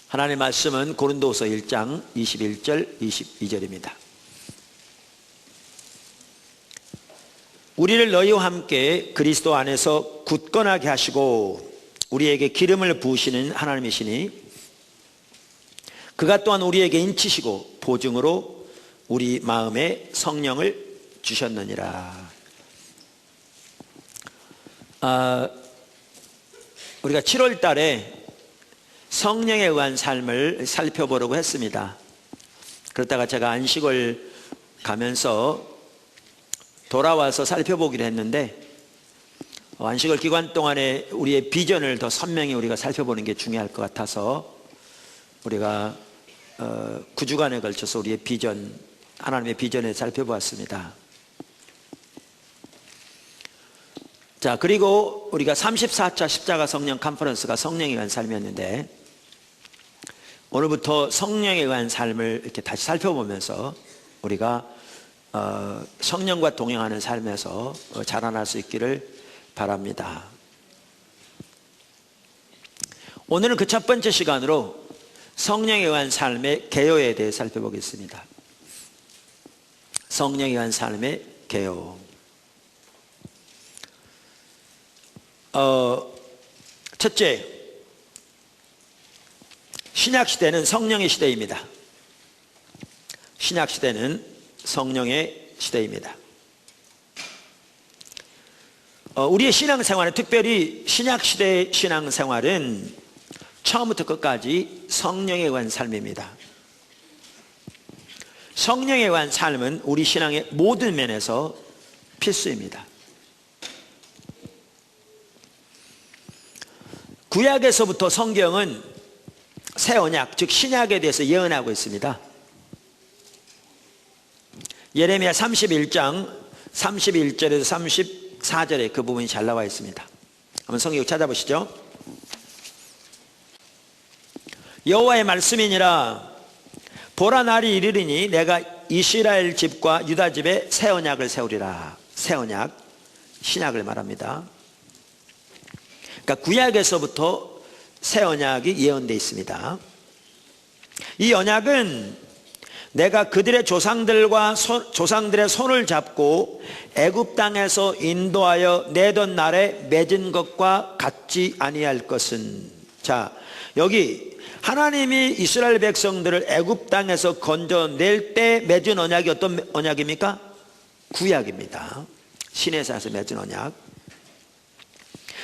하나님의 말씀은 고린도후서 1장 21절 22절입니다. 우리를 너희와 함께 그리스도 안에서 굳건하게 하시고 우리에게 기름을 부으시는 하나님이시니 그가 또한 우리에게 인치시고 보증으로 우리 마음에 성령을 주셨느니라. 우리가 7월 달에 성령에 의한 삶을 살펴보려고 했습니다. 그러다가 제가 안식을 가면서 돌아와서 살펴보기로 했는데, 안식을 기간 동안에 우리의 비전을 더 선명히 우리가 살펴보는 게 중요할 것 같아서 우리가 9주간에 걸쳐서 우리의 비전, 하나님의 비전을 살펴보았습니다. 자, 그리고 우리가 34차 십자가 성령 컨퍼런스가 성령에 의한 삶이었는데, 오늘부터 성령에 의한 삶을 이렇게 다시 살펴보면서 우리가 성령과 동행하는 삶에서 자라날 수 있기를 바랍니다. 오늘은 그 첫 번째 시간으로 성령에 의한 삶의 개요에 대해 살펴보겠습니다. 성령에 의한 삶의 개요. 첫째, 신약시대는 성령의 시대입니다. 신약시대는 성령의 시대입니다. 우리의 신앙생활은, 특별히 신약시대의 신앙생활은 처음부터 끝까지 성령에 의한 삶입니다. 성령에 의한 삶은 우리 신앙의 모든 면에서 필수입니다. 구약에서부터 성경은 새 언약, 즉 신약에 대해서 예언하고 있습니다. 예레미야 31장 31절에서 34절에 그 부분이 잘 나와 있습니다. 한번 성경 찾아보시죠. 여호와의 말씀이니라. 보라, 날이 이르리니 내가 이스라엘 집과 유다 집에 새 언약을 세우리라. 새 언약, 신약을 말합니다. 그러니까 구약에서부터 새 언약이 예언되어 있습니다. 이 언약은 내가 그들의 조상들의 손을 잡고 애굽 땅에서 인도하여 내던 날에 맺은 것과 같지 아니할 것은. 자, 여기 하나님이 이스라엘 백성들을 애굽 땅에서 건져낼 때 맺은 언약이 어떤 언약입니까? 구약입니다. 시내산에서 맺은 언약.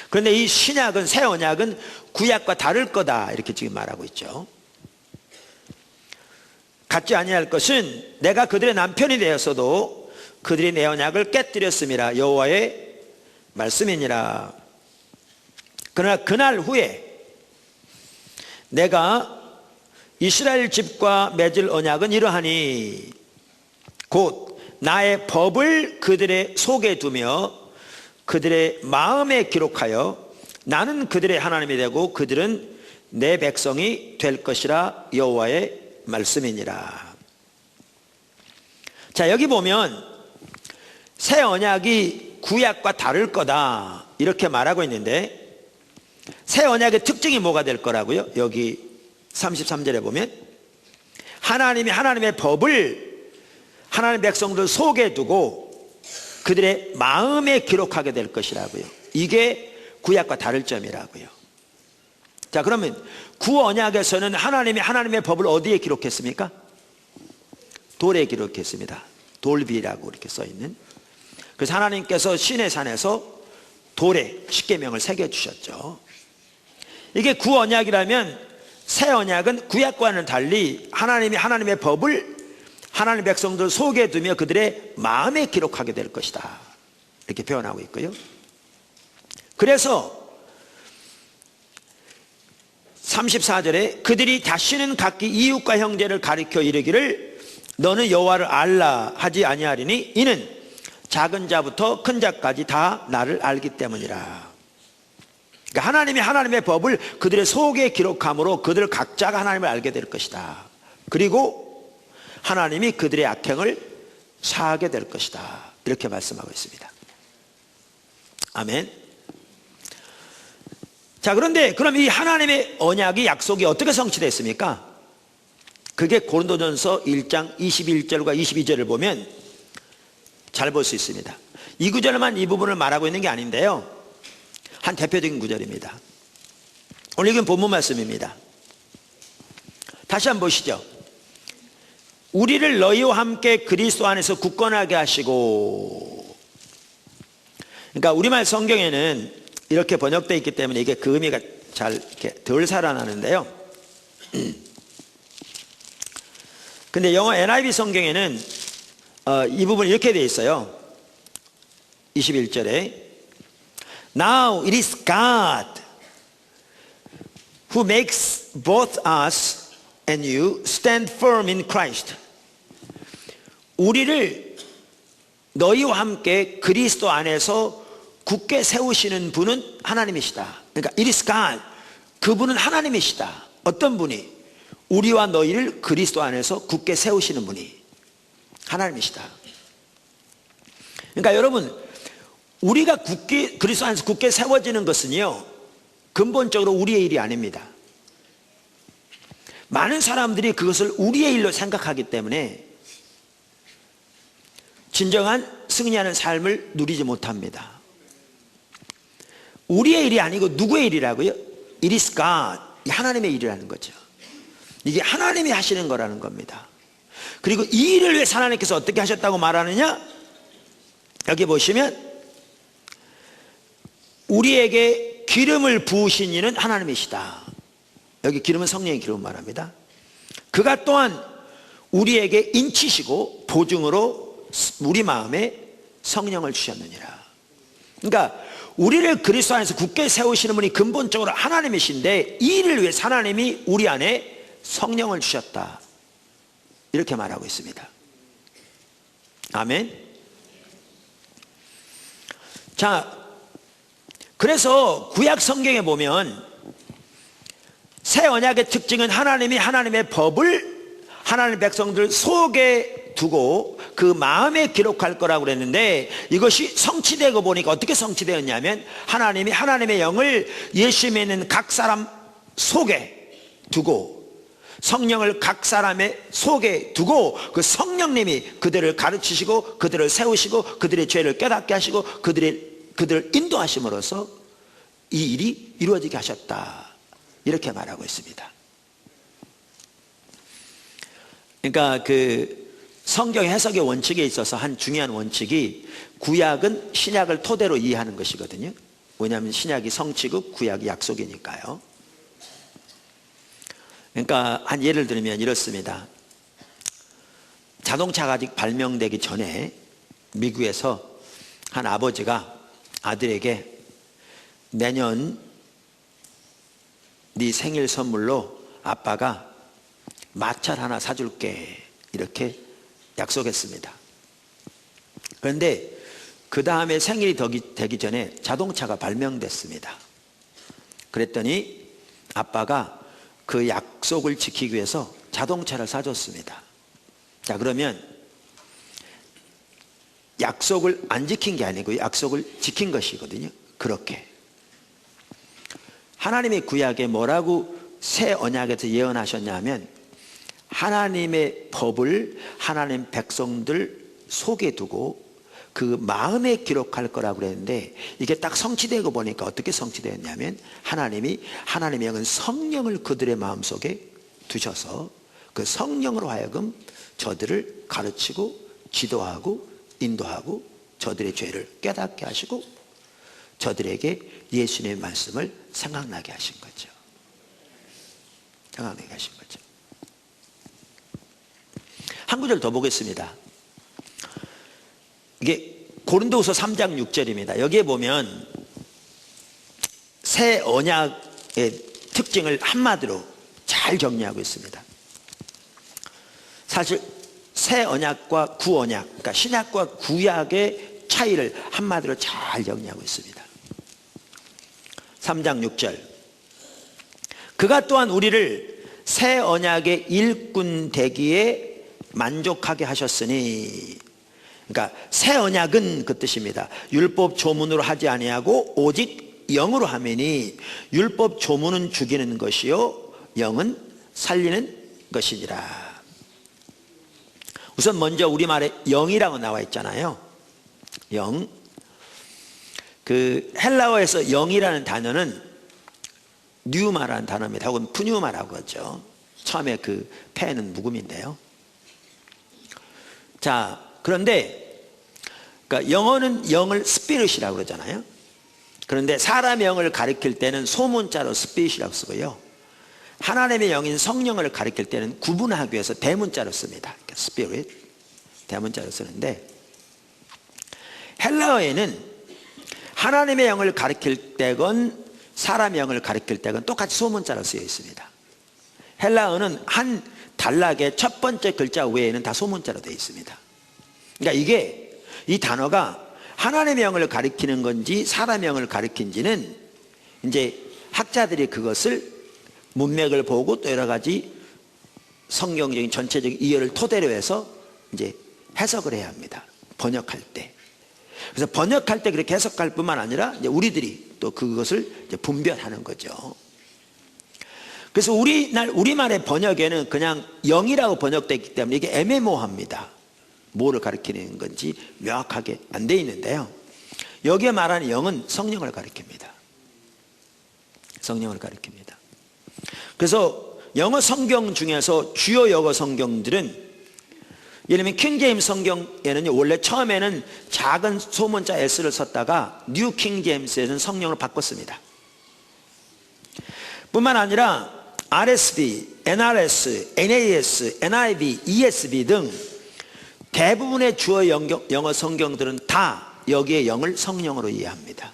그런데 이 신약은, 새 언약은 구약과 다를 거다, 이렇게 지금 말하고 있죠. 같지 아니할 것은 내가 그들의 남편이 되었어도 그들이 내 언약을 깨뜨렸음이라. 여호와의 말씀이니라. 그러나 그날 후에 내가 이스라엘 집과 맺을 언약은 이러하니 곧 나의 법을 그들의 속에 두며 그들의 마음에 기록하여 나는 그들의 하나님이 되고 그들은 내 백성이 될 것이라. 여호와의 말씀이니라. 자, 여기 보면 새 언약이 구약과 다를 거다, 이렇게 말하고 있는데, 새 언약의 특징이 뭐가 될 거라고요? 여기 33절에 보면 하나님이 하나님의 법을 하나님 백성들 속에 두고 그들의 마음에 기록하게 될 것이라고요. 이게 구약과 다를 점이라고요. 자, 그러면 구언약에서는 하나님이 하나님의 법을 어디에 기록했습니까? 돌에 기록했습니다. 돌비라고 이렇게 써있는. 그래서 하나님께서 시내산에서 돌에 십계명을 새겨주셨죠. 이게 구언약이라면, 새 언약은 구약과는 달리 하나님이 하나님의 법을 하나님 백성들 속에 두며 그들의 마음에 기록하게 될 것이다, 이렇게 표현하고 있고요. 그래서 34절에 그들이 다시는 각기 이웃과 형제를 가리켜 이르기를 너는 여호와를 알라 하지 아니하리니 이는 작은 자부터 큰 자까지 다 나를 알기 때문이라. 그러니까 하나님이 하나님의 법을 그들의 속에 기록함으로 그들 각자가 하나님을 알게 될 것이다. 그리고 하나님이 그들의 악행을 사하게 될 것이다, 이렇게 말씀하고 있습니다. 아멘. 자, 그런데 그럼 이 하나님의 언약이 약속이 어떻게 성취됐습니까? 그게 고린도전서 1장 21절과 22절을 보면 잘 볼 수 있습니다. 이 구절만 이 부분을 말하고 있는 게 아닌데요, 한 대표적인 구절입니다. 오늘 이건 본문 말씀입니다. 다시 한번 보시죠. 우리를 너희와 함께 그리스도 안에서 굳건하게 하시고. 그러니까 우리말 성경에는 이렇게 번역되어 있기 때문에 이게 그 의미가 잘 이렇게 덜 살아나는데요. 근데 영어 NIV 성경에는 이 부분이 이렇게 되어 있어요. 21절에 Now it is God who makes both us and you stand firm in Christ. 우리를 너희와 함께 그리스도 안에서 굳게 세우시는 분은 하나님이시다. 그러니까 it is God. 그분은 하나님이시다. 어떤 분이? 우리와 너희를 그리스도 안에서 굳게 세우시는 분이 하나님이시다. 그러니까 여러분, 우리가 그리스도 안에서 굳게 세워지는 것은요, 근본적으로 우리의 일이 아닙니다. 많은 사람들이 그것을 우리의 일로 생각하기 때문에 진정한 승리하는 삶을 누리지 못합니다. 우리의 일이 아니고 누구의 일이라고요? It is God. 하나님의 일이라는 거죠. 이게 하나님이 하시는 거라는 겁니다. 그리고 이 일을 위해서 하나님께서 어떻게 하셨다고 말하느냐? 여기 보시면 우리에게 기름을 부으신 이는 하나님이시다. 여기 기름은 성령의 기름 말합니다. 그가 또한 우리에게 인치시고 보증으로 우리 마음에 성령을 주셨느니라. 그러니까 우리를 그리스도 안에서 굳게 세우시는 분이 근본적으로 하나님이신데, 이 일을 위해서 하나님이 우리 안에 성령을 주셨다, 이렇게 말하고 있습니다. 아멘. 자, 그래서 구약 성경에 보면 새 언약의 특징은 하나님이 하나님의 법을 하나님의 백성들 속에 두고 그 마음에 기록할 거라고 그랬는데, 이것이 성취되고 보니까 어떻게 성취되었냐면 하나님이 하나님의 영을 예수 믿는 각 사람 속에 두고, 성령을 각 사람의 속에 두고, 그 성령님이 그들을 가르치시고 그들을 세우시고 그들의 죄를 깨닫게 하시고 그들을 인도하심으로써 이 일이 이루어지게 하셨다, 이렇게 말하고 있습니다. 그러니까 그 성경 해석의 원칙에 있어서 한 중요한 원칙이, 구약은 신약을 토대로 이해하는 것이거든요. 왜냐하면 신약이 성취고 구약이 약속이니까요. 그러니까 한 예를 들면 이렇습니다. 자동차가 아직 발명되기 전에 미국에서 한 아버지가 아들에게 내년 네 생일 선물로 아빠가 마차를 하나 사줄게, 이렇게 약속했습니다. 그런데 그 다음에 생일이 되기 전에 자동차가 발명됐습니다. 그랬더니 아빠가 그 약속을 지키기 위해서 자동차를 사줬습니다. 자, 그러면 약속을 안 지킨 게 아니고 약속을 지킨 것이거든요. 그렇게 하나님의 구약에 뭐라고 새 언약에서 예언하셨냐면, 하나님의 법을 하나님 백성들 속에 두고 그 마음에 기록할 거라고 그랬는데, 이게 딱 성취되고 보니까 어떻게 성취되었냐면, 하나님의 영은 성령을 그들의 마음속에 두셔서 그 성령으로 하여금 저들을 가르치고 지도하고 인도하고 저들의 죄를 깨닫게 하시고 저들에게 예수님의 말씀을 생각나게 하신 거죠. 생각나게 하신 거죠. 한 구절 더 보겠습니다. 이게 고린도후서 3장 6절입니다. 여기에 보면 새 언약의 특징을 한마디로 잘 정리하고 있습니다. 사실 새 언약과 구언약, 그러니까 신약과 구약의 차이를 한마디로 잘 정리하고 있습니다. 3장 6절, 그가 또한 우리를 새 언약의 일꾼 되기에 만족하게 하셨으니, 그러니까 새 언약은 그 뜻입니다. 율법 조문으로 하지 아니하고 오직 영으로 하매니 율법 조문은 죽이는 것이요 영은 살리는 것이니라. 우선 먼저 우리말에 영이라고 나와 있잖아요. 영. 그 헬라어에서 영이라는 단어는 뉴마라는 단어입니다. 혹은 푸뉴마라고 하죠. 처음에 그 폐는 묵음인데요. 자, 그런데 그러니까 영어는 영을 스피릿이라고 그러잖아요. 그런데 사람의 영을 가리킬 때는 소문자로 스피릿이라고 쓰고요. 하나님의 영인 성령을 가리킬 때는 구분하기 위해서 대문자로 씁니다. 그러니까 스피릿, 대문자로 쓰는데, 헬라어에는 하나님의 영을 가리킬 때건 사람의 영을 가리킬 때건 똑같이 소문자로 쓰여 있습니다. 헬라어는 한 단락의 첫 번째 글자 외에는 다 소문자로 되어 있습니다. 그러니까 이게 이 단어가 하나님의 영을 가리키는 건지 사람의 영을 가리킨지는 이제 학자들이 그것을 문맥을 보고 또 여러 가지 성경적인 전체적인 이해를 토대로 해서 이제 해석을 해야 합니다. 번역할 때. 그래서 번역할 때 그렇게 해석할 뿐만 아니라 이제 우리들이 또 그것을 이제 분별하는 거죠. 그래서 우리말의 번역에는 그냥 영이라고 번역되어 있기 때문에 이게 애매모호합니다. 뭐를 가리키는 건지 명확하게 안 돼 있는데요. 여기에 말하는 영은 성령을 가리킵니다. 성령을 가리킵니다. 그래서 영어 성경 중에서 주요 영어 성경들은 예를 들면 킹제임스 성경에는 원래 처음에는 작은 소문자 S를 썼다가 뉴 킹제임스에는 성령을 바꿨습니다. 뿐만 아니라 RSV, NRS, NAS, NIV, ESV 등 대부분의 주요 영어 성경들은 다 여기에 영을 성령으로 이해합니다.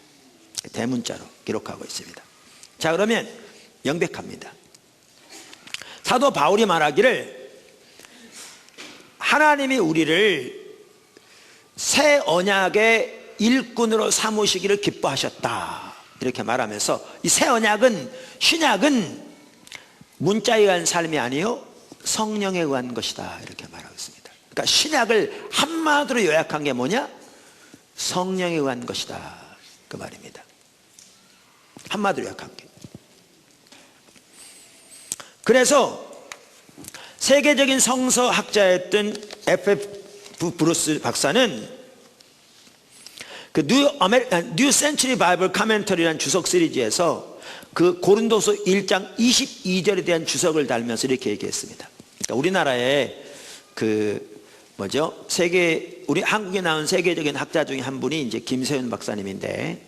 대문자로 기록하고 있습니다. 자, 그러면 명백합니다. 사도 바울이 말하기를 하나님이 우리를 새 언약의 일꾼으로 삼으시기를 기뻐하셨다, 이렇게 말하면서 이 새 언약은, 신약은 문자에 의한 삶이 아니요 성령에 의한 것이다, 이렇게 말하고 있습니다. 그러니까 신약을 한마디로 요약한 게 뭐냐? 성령에 의한 것이다, 그 말입니다. 한마디로 요약한 게. 그래서 세계적인 성서학자였던 F.F. 브루스 박사는 그 뉴 센츄리 바이블 카멘터리라는 주석 시리즈에서 그 고린도서 1장 22절에 대한 주석을 달면서 이렇게 얘기했습니다. 그러니까 우리나라에 우리 한국에 나온 세계적인 학자 중에 한 분이 이제 김세윤 박사님인데,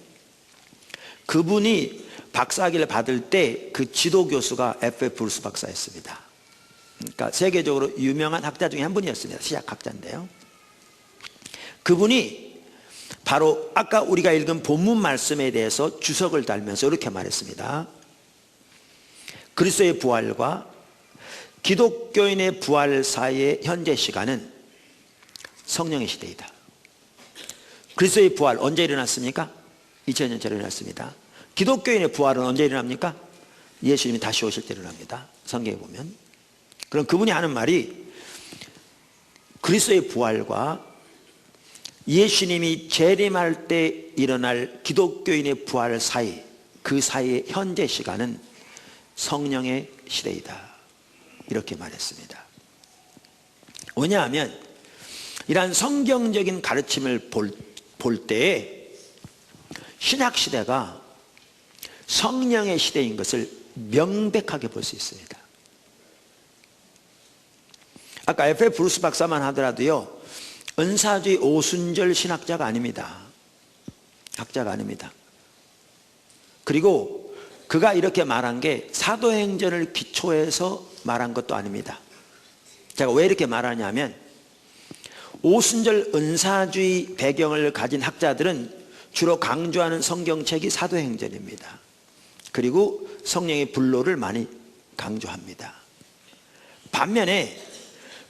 그분이 박사학위를 받을 때 그 지도 교수가 F.F. 브루스 박사였습니다. 그러니까 세계적으로 유명한 학자 중에 한 분이었습니다. 시약학자인데요. 그분이 바로 아까 우리가 읽은 본문 말씀에 대해서 주석을 달면서 이렇게 말했습니다. 그리스도의 부활과 기독교인의 부활 사이의 현재 시간은 성령의 시대이다. 그리스도의 부활 언제 일어났습니까? 2000년 전에 일어났습니다. 기독교인의 부활은 언제 일어납니까? 예수님이 다시 오실 때 일어납니다. 성경에 보면. 그럼 그분이 하는 말이 그리스도의 부활과 예수님이 재림할 때 일어날 기독교인의 부활 사이, 그 사이의 현재 시간은 성령의 시대이다, 이렇게 말했습니다. 왜냐하면 이러한 성경적인 가르침을 볼 때에 신약시대가 성령의 시대인 것을 명백하게 볼 수 있습니다. 아까 F.F. 브루스 박사만 하더라도요, 은사주의 오순절 신학자가 아닙니다. 학자가 아닙니다. 그리고 그가 이렇게 말한 게 사도행전을 기초해서 말한 것도 아닙니다. 제가 왜 이렇게 말하냐면, 오순절 은사주의 배경을 가진 학자들은 주로 강조하는 성경책이 사도행전입니다. 그리고 성령의 불로를 많이 강조합니다. 반면에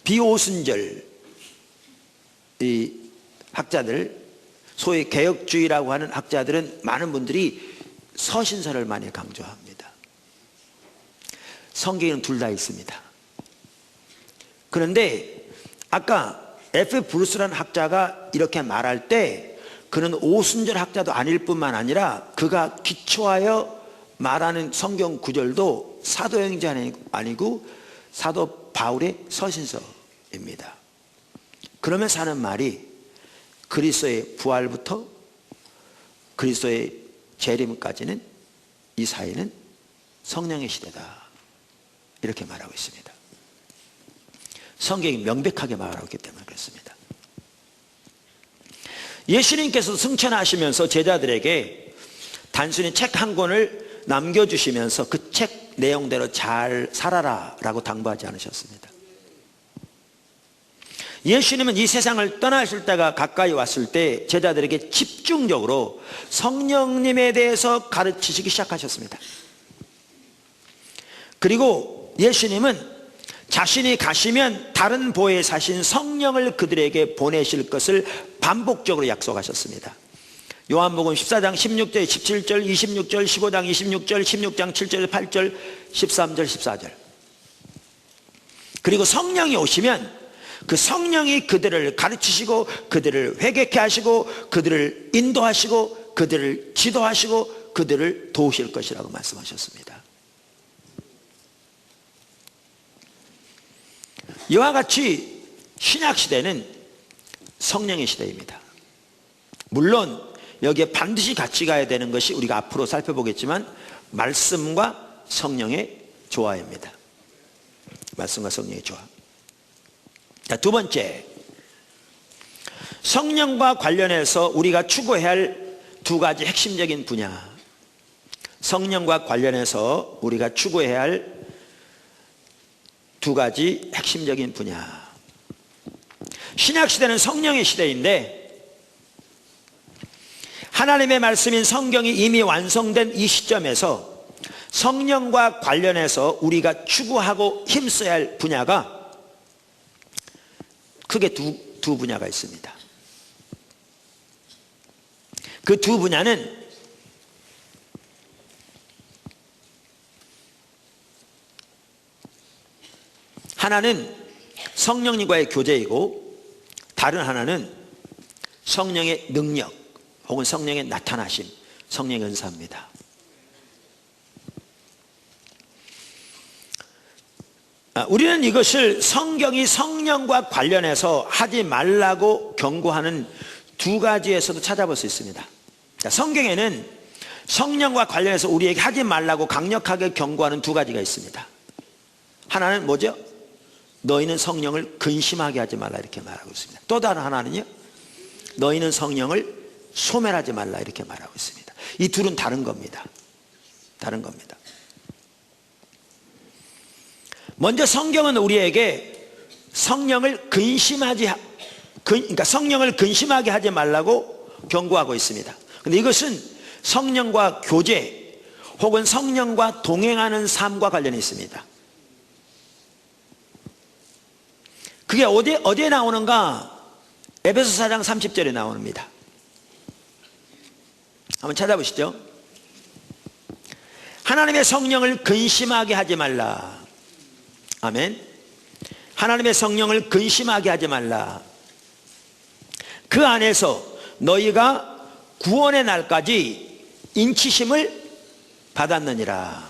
비오순절 이 학자들, 소위 개혁주의라고 하는 학자들은 많은 분들이 서신서를 많이 강조합니다. 성경에는 둘 다 있습니다. 그런데 아까 F.F. 브루스라는 학자가 이렇게 말할 때 그는 오순절 학자도 아닐 뿐만 아니라 그가 기초하여 말하는 성경 구절도 사도행전 아니고 사도 바울의 서신서입니다. 그러면서 하는 말이 그리스도의 부활부터 그리스도의 재림까지는 이 사이는 성령의 시대다, 이렇게 말하고 있습니다. 성경이 명백하게 말하고 있기 때문에 그렇습니다. 예수님께서 승천하시면서 제자들에게 단순히 책 한 권을 남겨주시면서 그 책 내용대로 잘 살아라 라고 당부하지 않으셨습니다. 예수님은 이 세상을 떠나실 때가 가까이 왔을 때 제자들에게 집중적으로 성령님에 대해서 가르치시기 시작하셨습니다. 그리고 예수님은 자신이 가시면 다른 보혜사신 성령을 그들에게 보내실 것을 반복적으로 약속하셨습니다. 요한복음 14장 16절, 17절, 26절, 15장 26절, 16장 7절, 8절, 13절, 14절. 그리고 성령이 오시면 그 성령이 그들을 가르치시고 그들을 회개케 하시고 그들을 인도하시고 그들을 지도하시고 그들을 도우실 것이라고 말씀하셨습니다. 이와 같이 신약시대는 성령의 시대입니다. 물론 여기에 반드시 같이 가야 되는 것이 우리가 앞으로 살펴보겠지만 말씀과 성령의 조화입니다. 말씀과 성령의 조화. 자, 두 번째, 성령과 관련해서 우리가 추구해야 할 두 가지 핵심적인 분야. 성령과 관련해서 우리가 추구해야 할 두 가지 핵심적인 분야. 신약시대는 성령의 시대인데 하나님의 말씀인 성경이 이미 완성된 이 시점에서 성령과 관련해서 우리가 추구하고 힘써야 할 분야가 크게 두 분야가 있습니다. 그 두 분야는 하나는 성령님과의 교제이고 다른 하나는 성령의 능력 혹은 성령의 나타나심, 성령의 은사입니다. 우리는 이것을 성경이 성령과 관련해서 하지 말라고 경고하는 두 가지에서도 찾아볼 수 있습니다. 성경에는 성령과 관련해서 우리에게 하지 말라고 강력하게 경고하는 두 가지가 있습니다. 하나는 뭐죠? 너희는 성령을 근심하게 하지 말라, 이렇게 말하고 있습니다. 또 다른 하나는요, 너희는 성령을 소멸하지 말라, 이렇게 말하고 있습니다. 이 둘은 다른 겁니다. 다른 겁니다. 먼저 성경은 우리에게 성령을 그러니까 성령을 근심하게 하지 말라고 경고하고 있습니다. 그런데 이것은 성령과 교제 혹은 성령과 동행하는 삶과 관련이 있습니다. 그게 어디에 나오는가? 에베소 4장 30절에 나옵니다. 한번 찾아보시죠. 하나님의 성령을 근심하게 하지 말라. 아멘. 하나님의 성령을 근심하게 하지 말라. 그 안에서 너희가 구원의 날까지 인치심을 받았느니라.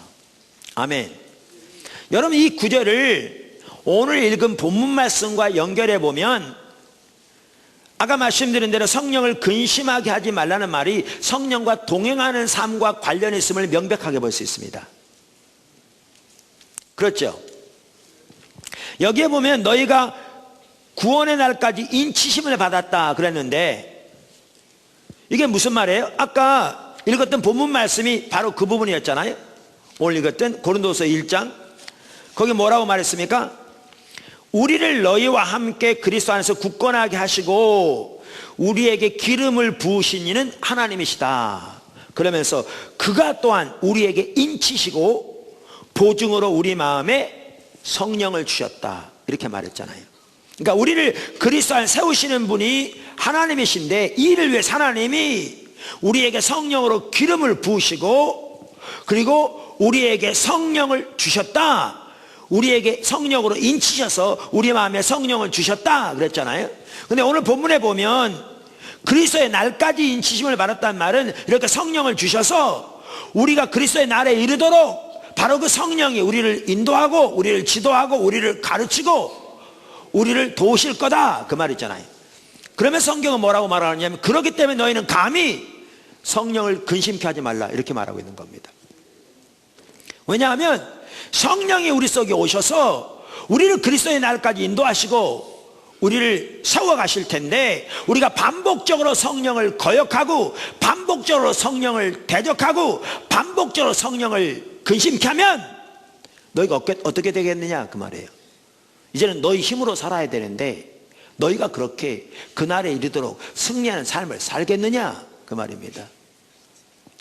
아멘. 여러분, 이 구절을 오늘 읽은 본문 말씀과 연결해 보면 아까 말씀드린 대로 성령을 근심하게 하지 말라는 말이 성령과 동행하는 삶과 관련이 있음을 명백하게 볼 수 있습니다. 그렇죠? 여기에 보면 너희가 구원의 날까지 인치심을 받았다 그랬는데 이게 무슨 말이에요? 아까 읽었던 본문 말씀이 바로 그 부분이었잖아요. 오늘 읽었던 고린도서 1장 거기 뭐라고 말했습니까? 우리를 너희와 함께 그리스도 안에서 굳건하게 하시고 우리에게 기름을 부으신 이는 하나님이시다. 그러면서 그가 또한 우리에게 인치시고 보증으로 우리 마음에 성령을 주셨다, 이렇게 말했잖아요. 그러니까 우리를 그리스도 안에 세우시는 분이 하나님이신데 이를 위해서 하나님이 우리에게 성령으로 기름을 부으시고 그리고 우리에게 성령을 주셨다. 우리에게 성령으로 인치셔서 우리 마음에 성령을 주셨다 그랬잖아요. 근데 오늘 본문에 보면 그리스도의 날까지 인치심을 받았단 말은 이렇게 성령을 주셔서 우리가 그리스도의 날에 이르도록 바로 그 성령이 우리를 인도하고 우리를 지도하고 우리를 가르치고 우리를 도우실 거다, 그 말 있잖아요. 그러면 성경은 뭐라고 말하느냐면, 그렇기 때문에 너희는 감히 성령을 근심케 하지 말라, 이렇게 말하고 있는 겁니다. 왜냐하면 성령이 우리 속에 오셔서 우리를 그리스도의 날까지 인도하시고 우리를 세워가실 텐데, 우리가 반복적으로 성령을 거역하고 반복적으로 성령을 대적하고 반복적으로 성령을 근심케 하면 너희가 어떻게 되겠느냐, 그 말이에요. 이제는 너희 힘으로 살아야 되는데 너희가 그렇게 그날에 이르도록 승리하는 삶을 살겠느냐, 그 말입니다.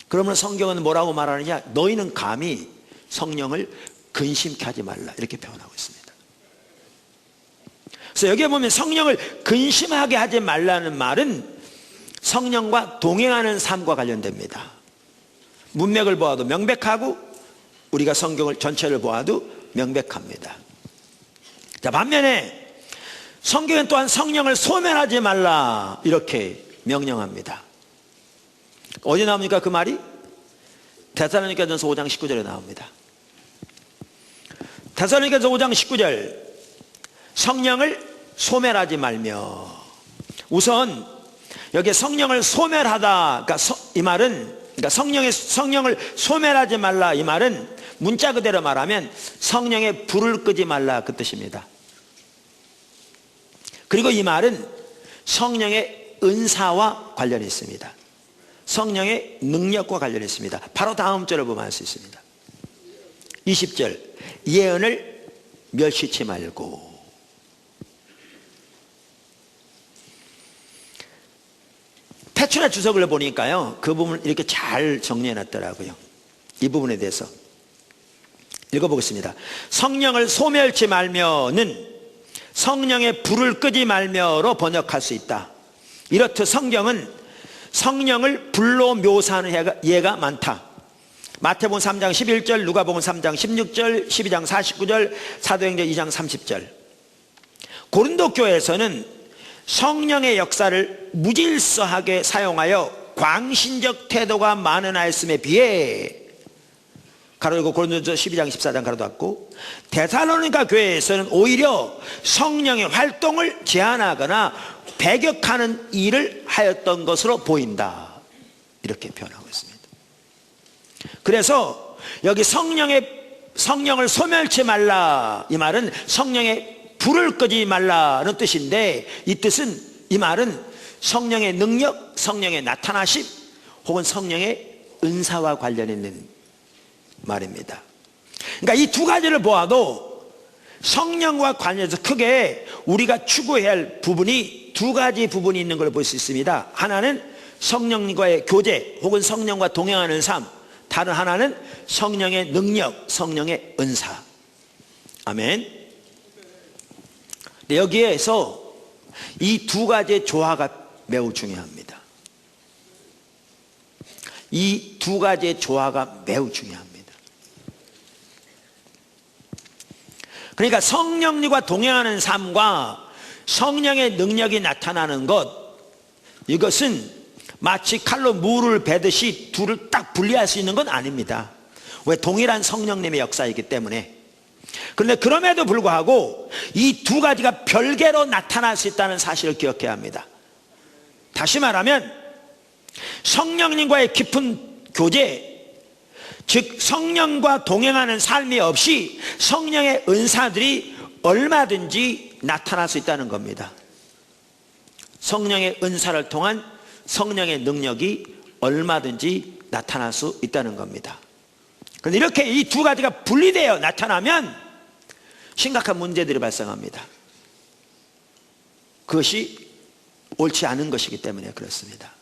그러면 성경은 뭐라고 말하느냐, 너희는 감히 성령을 근심케 하지 말라, 이렇게 표현하고 있습니다. 그래서 여기에 보면 성령을 근심하게 하지 말라는 말은 성령과 동행하는 삶과 관련됩니다. 문맥을 보아도 명백하고 우리가 성경을 전체를 보아도 명백합니다. 자, 반면에 성경은 또한 성령을 소멸하지 말라, 이렇게 명령합니다. 어디 나옵니까 그 말이? 데살로니가전서 5장 19절에 나옵니다. 데살로니가전서 5장 19절, 성령을 소멸하지 말며. 우선 여기 성령을 소멸하다, 그러니까 이 말은, 그러니까 성령을 소멸하지 말라, 이 말은 문자 그대로 말하면 성령의 불을 끄지 말라, 그 뜻입니다. 그리고 이 말은 성령의 은사와 관련이 있습니다. 성령의 능력과 관련이 있습니다. 바로 다음 절을 보면 알 수 있습니다. 20절, 예언을 멸시치 말고. 태춘의 주석을 보니까요, 그 부분을 이렇게 잘 정리해 놨더라고요. 이 부분에 대해서 읽어보겠습니다. 성령을 소멸치 말며는 성령의 불을 끄지 말며로 번역할 수 있다. 이렇듯 성경은 성령을 불로 묘사하는 예가 많다. 마태복음 3장 11절, 누가복음 3장 16절, 12장 49절, 사도행전 2장 30절. 고린도 교회에서는 성령의 역사를 무질서하게 사용하여 광신적 태도가 많은하였음에 비해, 가로 열고 고린도전서 12장 14장 가로 닫고, 데살로니가 교회에서는 오히려 성령의 활동을 제한하거나 배격하는 일을 하였던 것으로 보인다, 이렇게 표현하고 있습니다. 그래서 여기 성령을 소멸치 말라, 이 말은 성령의 불을 끄지 말라는 뜻인데, 이 뜻은, 이 말은 성령의 능력, 성령의 나타나심 혹은 성령의 은사와 관련 있는 말입니다. 그러니까 이 두 가지를 보아도 성령과 관련해서 크게 우리가 추구해야 할 부분이 두 가지 부분이 있는 걸 볼 수 있습니다. 하나는 성령과의 교제 혹은 성령과 동행하는 삶, 다른 하나는 성령의 능력, 성령의 은사. 아멘. 여기에서 이 두 가지의 조화가 매우 중요합니다. 이 두 가지의 조화가 매우 중요합니다. 그러니까 성령님과 동행하는 삶과 성령의 능력이 나타나는 것, 이것은 마치 칼로 물을 베듯이 둘을 딱 분리할 수 있는 건 아닙니다. 왜? 동일한 성령님의 역사이기 때문에. 그런데 그럼에도 불구하고 이 두 가지가 별개로 나타날 수 있다는 사실을 기억해야 합니다. 다시 말하면 성령님과의 깊은 교제, 즉 성령과 동행하는 삶이 없이 성령의 은사들이 얼마든지 나타날 수 있다는 겁니다. 성령의 은사를 통한 성령의 능력이 얼마든지 나타날 수 있다는 겁니다. 그런데 이렇게 이 두 가지가 분리되어 나타나면 심각한 문제들이 발생합니다. 그것이 옳지 않은 것이기 때문에 그렇습니다.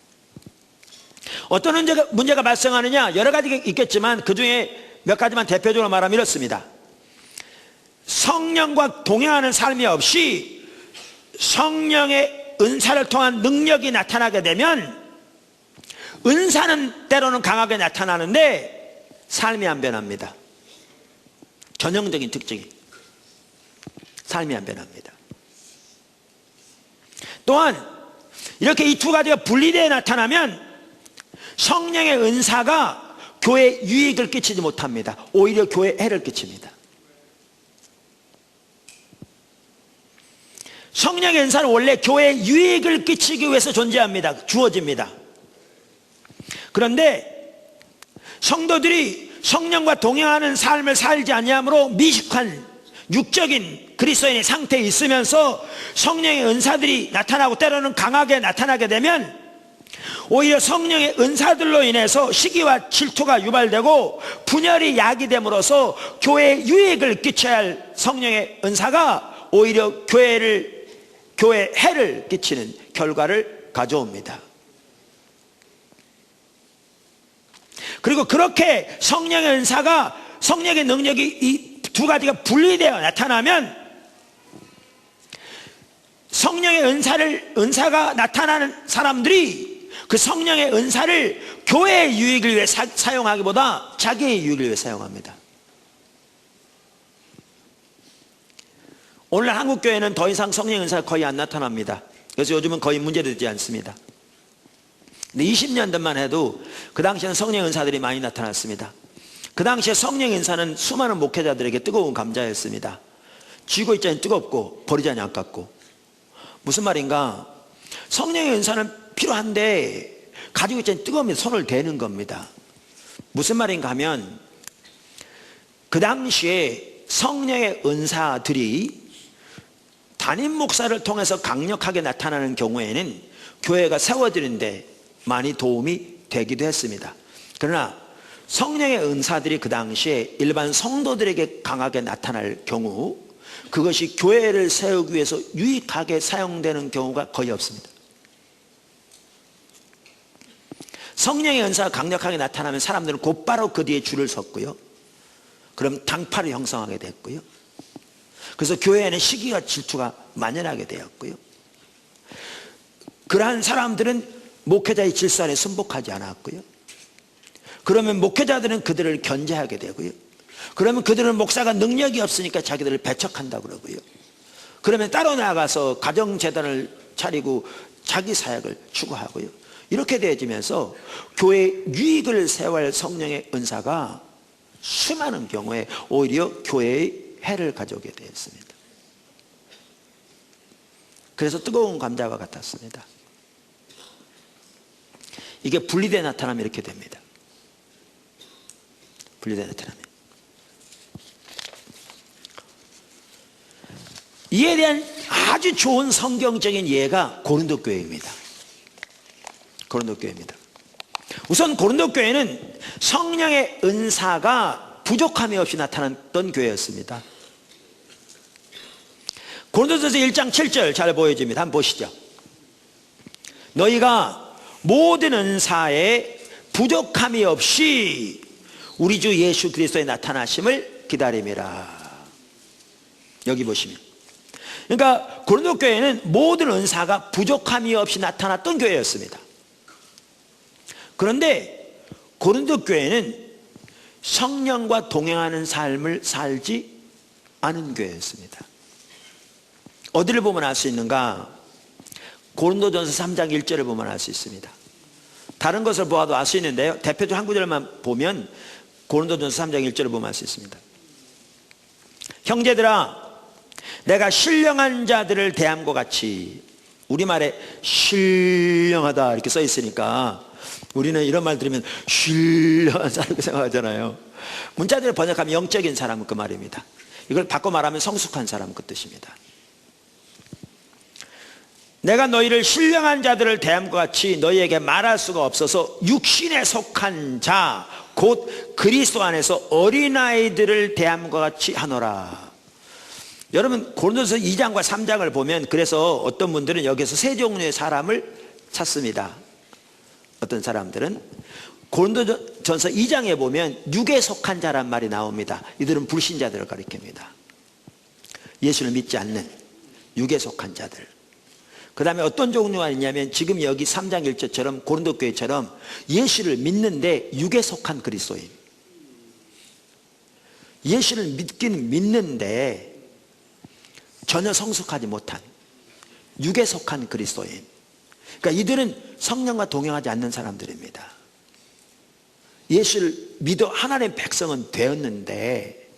어떤 문제가 발생하느냐, 여러 가지가 있겠지만 그 중에 몇 가지만 대표적으로 말하면 이렇습니다. 성령과 동행하는 삶이 없이 성령의 은사를 통한 능력이 나타나게 되면, 은사는 때로는 강하게 나타나는데 삶이 안 변합니다. 전형적인 특징이 삶이 안 변합니다. 또한 이렇게 이 두 가지가 분리되어 나타나면 성령의 은사가 교회에 유익을 끼치지 못합니다. 오히려 교회에 해를 끼칩니다. 성령의 은사는 원래 교회에 유익을 끼치기 위해서 존재합니다. 주어집니다. 그런데 성도들이 성령과 동행하는 삶을 살지 아니함으로 미식한 육적인 그리스도인의 상태에 있으면서 성령의 은사들이 나타나고 때로는 강하게 나타나게 되면 오히려 성령의 은사들로 인해서 시기와 질투가 유발되고 분열이 야기됨으로써 교회에 유익을 끼쳐야 할 성령의 은사가 오히려 교회에 해를 끼치는 결과를 가져옵니다. 그리고 그렇게 성령의 은사가, 성령의 능력이 이 두 가지가 분리되어 나타나면 성령의 은사가 나타나는 사람들이 그 성령의 은사를 교회의 유익을 위해 사용하기보다 자기의 유익을 위해 사용합니다. 오늘 한국교회는 더 이상 성령의 은사가 거의 안 나타납니다. 그래서 요즘은 거의 문제되지 않습니다. 근데 20년 전만 해도 그 당시에는 성령의 은사들이 많이 나타났습니다. 그 당시에 성령의 은사는 수많은 목회자들에게 뜨거운 감자였습니다. 쥐고 있자니 뜨겁고 버리자니 아깝고. 무슨 말인가? 성령의 은사는 필요한데 가지고 있자니 뜨거우면 손을 대는 겁니다. 무슨 말인가 하면 그 당시에 성령의 은사들이 담임 목사를 통해서 강력하게 나타나는 경우에는 교회가 세워지는데 많이 도움이 되기도 했습니다. 그러나 성령의 은사들이 그 당시에 일반 성도들에게 강하게 나타날 경우 그것이 교회를 세우기 위해서 유익하게 사용되는 경우가 거의 없습니다. 성령의 은사가 강력하게 나타나면 사람들은 곧바로 그 뒤에 줄을 섰고요. 그럼 당파를 형성하게 됐고요. 그래서 교회에는 시기와 질투가 만연하게 되었고요. 그러한 사람들은 목회자의 질서 안에 순복하지 않았고요. 그러면 목회자들은 그들을 견제하게 되고요. 그러면 그들은 목사가 능력이 없으니까 자기들을 배척한다고 그러고요. 그러면 따로 나가서 가정재단을 차리고 자기 사역을 추구하고요. 이렇게 되어지면서 교회의 유익을 세워야 할 성령의 은사가 수많은 경우에 오히려 교회의 해를 가져오게 되었습니다. 그래서 뜨거운 감자와 같았습니다. 이게 분리되어 나타나면 이렇게 됩니다. 분리되어 나타나면. 이에 대한 아주 좋은 성경적인 예가 고린도 교회입니다. 고린도 교회입니다. 우선 고린도 교회는 성령의 은사가 부족함이 없이 나타났던 교회였습니다. 고린도전서 1장 7절 잘 보여집니다. 한번 보시죠. 너희가 모든 은사에 부족함이 없이 우리 주 예수 그리스도의 나타나심을 기다림이라. 여기 보시면, 그러니까 고린도 교회는 모든 은사가 부족함이 없이 나타났던 교회였습니다. 그런데 고린도 교회는 성령과 동행하는 삶을 살지 않은 교회였습니다. 어디를 보면 알 수 있는가? 고린도전서 3장 1절을 보면 알 수 있습니다. 다른 것을 보아도 알 수 있는데요, 대표적 한 구절만 보면 고린도전서 3장 1절을 보면 알 수 있습니다. 형제들아, 내가 신령한 자들을 대함과 같이, 우리말에 신령하다 이렇게 써 있으니까 우리는 이런 말 들으면 신령한 사람 이렇게 생각하잖아요. 문자들을 번역하면 영적인 사람은 그 말입니다. 이걸 바꿔 말하면 성숙한 사람 그 뜻입니다. 내가 너희를 신령한 자들을 대함과 같이 너희에게 말할 수가 없어서 육신에 속한 자 곧 그리스도 안에서 어린아이들을 대함과 같이 하노라. 여러분 고린도서 2장과 3장을 보면, 그래서 어떤 분들은 여기서 세 종류의 사람을 찾습니다. 어떤 사람들은 고린도전서 2장에 보면 육에 속한 자란 말이 나옵니다. 이들은 불신자들을 가리킵니다. 예수를 믿지 않는 육에 속한 자들. 그 다음에 어떤 종류가 있냐면 지금 여기 3장 1절처럼 고린도 교회처럼 예수를 믿는데 육에 속한 그리스도인, 예수를 믿긴 믿는데 전혀 성숙하지 못한 육에 속한 그리스도인, 그러니까 이들은 성령과 동행하지 않는 사람들입니다. 예수를 믿어 하나님의 백성은 되었는데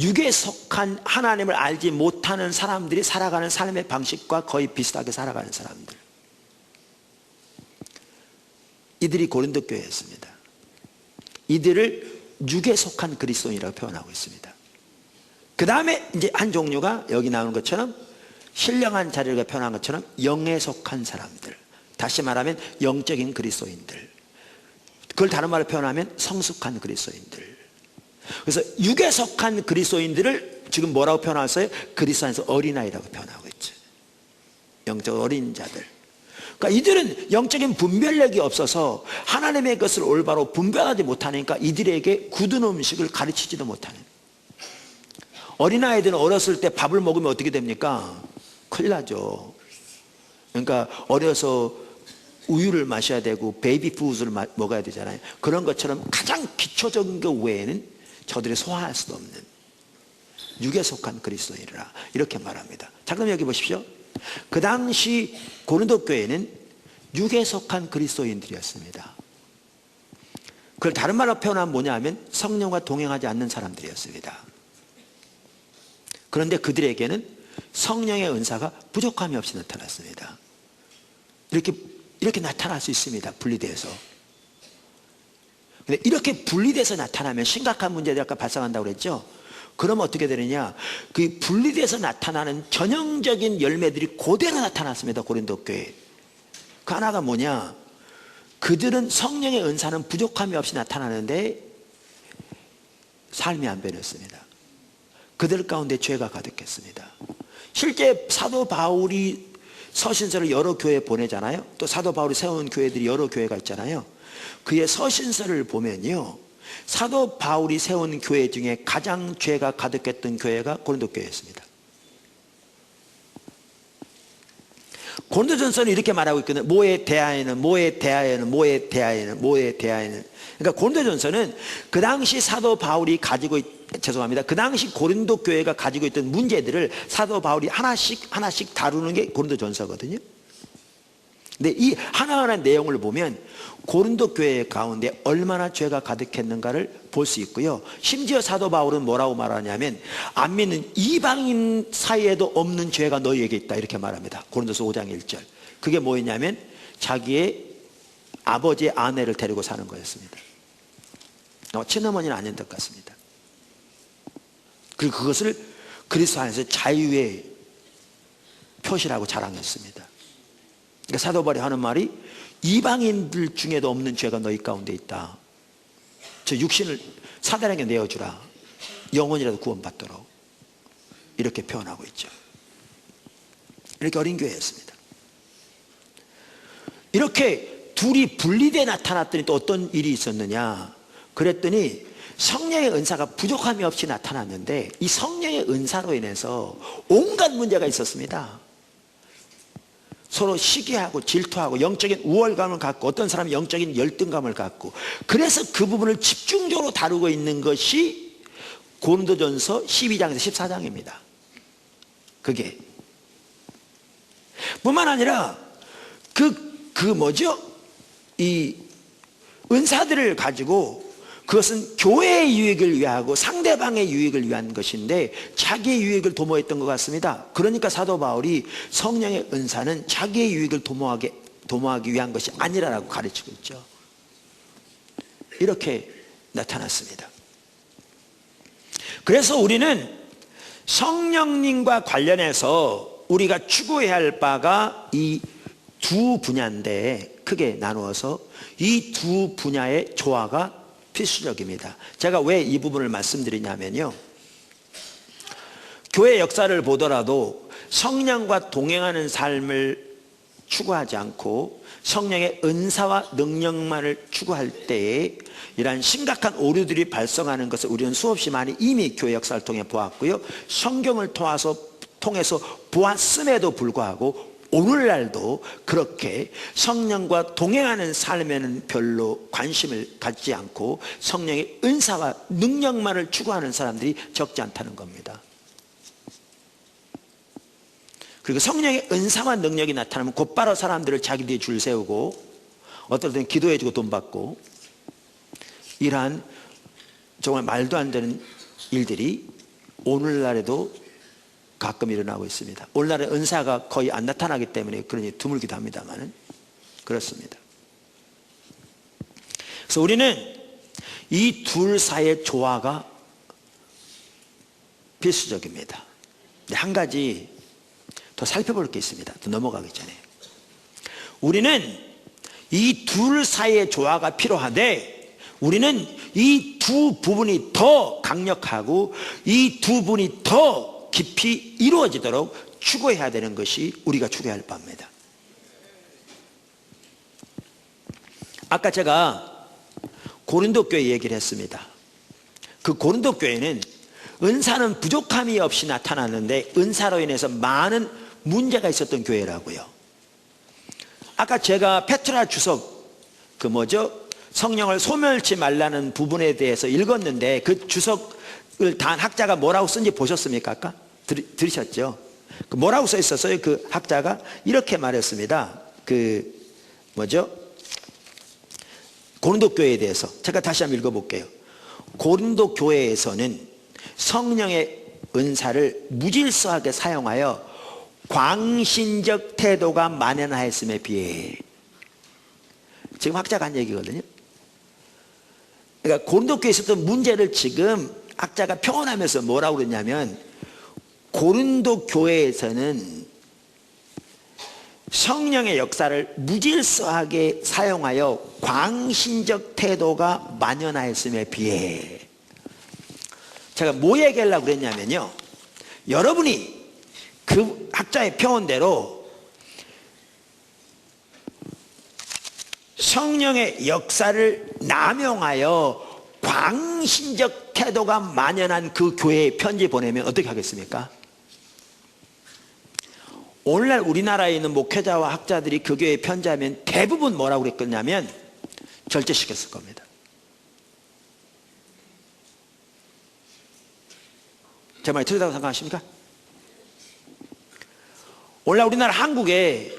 육에 속한 하나님을 알지 못하는 사람들이 살아가는 삶의 방식과 거의 비슷하게 살아가는 사람들, 이들이 고린도 교회였습니다. 이들을 육에 속한 그리스도인이라고 표현하고 있습니다. 그 다음에 이제 한 종류가 여기 나오는 것처럼 신령한 자리를 표현한 것처럼 영에 속한 사람들, 다시 말하면 영적인 그리스도인들, 그걸 다른 말로 표현하면 성숙한 그리스도인들. 그래서 육에 속한 그리스도인들을 지금 뭐라고 표현했어요? 그리스도 안에서 어린아이라고 표현하고 있죠. 영적 어린 자들. 그러니까 이들은 영적인 분별력이 없어서 하나님의 것을 올바로 분별하지 못하니까 이들에게 굳은 음식을 가르치지도 못하는. 어린아이들은 어렸을 때 밥을 먹으면 어떻게 됩니까? 큰일 나죠. 그러니까 어려서 우유를 마셔야 되고 베이비 푸드를 먹어야 되잖아요. 그런 것처럼 가장 기초적인 것 외에는 저들이 소화할 수도 없는 육에 속한 그리스도인이라 이렇게 말합니다. 자, 그럼 여기 보십시오. 그 당시 고린도 교회는 육에 속한 그리스도인들이었습니다. 그걸 다른 말로 표현하면 뭐냐 하면 성령과 동행하지 않는 사람들이었습니다. 그런데 그들에게는 성령의 은사가 부족함이 없이 나타났습니다. 이렇게 나타날 수 있습니다. 분리돼서. 근데 이렇게 분리돼서 나타나면 심각한 문제들이 아까 발생한다고 그랬죠. 그러면 어떻게 되느냐, 그 분리돼서 나타나는 전형적인 열매들이 그대로 나타났습니다. 고린도 교회. 그 하나가 뭐냐, 그들은 성령의 은사는 부족함이 없이 나타나는데 삶이 안 변했습니다. 그들 가운데 죄가 가득했습니다. 실제 사도 바울이 서신서를 여러 교회에 보내잖아요. 또 사도 바울이 세운 교회들이 여러 교회가 있잖아요. 그의 서신서를 보면요, 사도 바울이 세운 교회 중에 가장 죄가 가득했던 교회가 고린도 교회였습니다. 고린도전서는 이렇게 말하고 있거든요. 뭐에 대하여는 그러니까 고린도전서는 그 당시 사도 바울이 가지고 그 당시 고린도 교회가 가지고 있던 문제들을 사도 바울이 하나씩 다루는 게 고린도전서거든요. 근데 이 하나하나 내용을 보면 고린도 교회 가운데 얼마나 죄가 가득했는가를 볼 수 있고요. 심지어 사도 바울은 뭐라고 말하냐면 안 믿는 이방인 사이에도 없는 죄가 너희에게 있다 이렇게 말합니다. 고린도서 5장 1절. 그게 뭐였냐면 자기의 아버지의 아내를 데리고 사는 거였습니다. 친어머니는 아닌 것 같습니다. 그리고 그것을 그리스도 안에서 자유의 표시라고 자랑했습니다. 그러니까 사도 바울이 하는 말이 이방인들 중에도 없는 죄가 너희 가운데 있다. 저 육신을 사단에게 내어주라. 영혼이라도 구원받도록. 이렇게 표현하고 있죠. 이렇게 어린 교회였습니다. 이렇게 둘이 분리되어 나타났더니 또 어떤 일이 있었느냐. 그랬더니 성령의 은사가 부족함이 없이 나타났는데 이 성령의 은사로 인해서 온갖 문제가 있었습니다. 서로 시기하고 질투하고 영적인 우월감을 갖고 어떤 사람이 영적인 열등감을 갖고, 그래서 그 부분을 집중적으로 다루고 있는 것이 고린도전서 12장에서 14장입니다. 그게 뿐만 아니라 이 은사들을 가지고 그것은 교회의 유익을 위하고 상대방의 유익을 위한 것인데 자기의 유익을 도모했던 것 같습니다. 그러니까 사도 바울이 성령의 은사는 자기의 유익을 도모하기 위한 것이 아니라고 가르치고 있죠. 이렇게 나타났습니다. 그래서 우리는 성령님과 관련해서 우리가 추구해야 할 바가 이 두 분야인데 크게 나누어서 이 두 분야의 조화가 필수적입니다. 제가 왜 이 부분을 말씀드리냐면요, 교회 역사를 보더라도 성령과 동행하는 삶을 추구하지 않고 성령의 은사와 능력만을 추구할 때에 이러한 심각한 오류들이 발생하는 것을 우리는 수없이 많이 이미 교회 역사를 통해 보았고요, 성경을 통해서 보았음에도 불구하고 오늘날도 그렇게 성령과 동행하는 삶에는 별로 관심을 갖지 않고 성령의 은사와 능력만을 추구하는 사람들이 적지 않다는 겁니다. 그리고 성령의 은사와 능력이 나타나면 곧바로 사람들을 자기 뒤에 줄 세우고 어떨 때는 기도해주고 돈 받고, 이러한 정말 말도 안 되는 일들이 오늘날에도 가끔 일어나고 있습니다. 오늘날에 은사가 거의 안 나타나기 때문에 그러니 드물기도 합니다만 그렇습니다. 그래서 우리는 이 둘 사이의 조화가 필수적입니다. 한 가지 더 살펴볼 게 있습니다. 더 넘어가기 전에 우리는 이 둘 사이의 조화가 필요한데, 우리는 이 두 부분이 더 강력하고 이 두 부분이 더 깊이 이루어지도록 추구해야 되는 것이 우리가 추구해야 할 바입니다. 아까 제가 고린도 교회 얘기를 했습니다. 그 고린도 교회는 은사는 부족함이 없이 나타났는데 은사로 인해서 많은 문제가 있었던 교회라고요. 아까 제가 페트라 주석 성령을 소멸치 말라는 부분에 대해서 읽었는데, 그 주석을 단 학자가 뭐라고 쓴지 보셨습니까? 아까 들으셨죠? 뭐라고 써 있었어요? 그 학자가 이렇게 말했습니다. 고린도 교회에 대해서 제가 다시 한번 읽어볼게요. 고린도 교회에서는 성령의 은사를 무질서하게 사용하여 광신적 태도가 만연하였음에 비해, 지금 학자가 한 얘기거든요. 그러니까 고린도 교회에 있었던 문제를 지금 학자가 표현하면서 뭐라고 그랬냐면, 고린도 교회에서는 성령의 역사를 무질서하게 사용하여 광신적 태도가 만연하였음에 비해, 제가 뭐 얘기하려고 그랬냐면요, 여러분이 그 학자의 표현대로 성령의 역사를 남용하여 광신적 태도가 만연한 그 교회에 편지 보내면 어떻게 하겠습니까? 오늘날 우리나라에 있는 목회자와 학자들이 그 교회에 편지하면 대부분 뭐라고 그랬겠냐면 절제시켰을 겁니다. 제 말이 틀리다고 생각하십니까? 오늘날 우리나라 한국의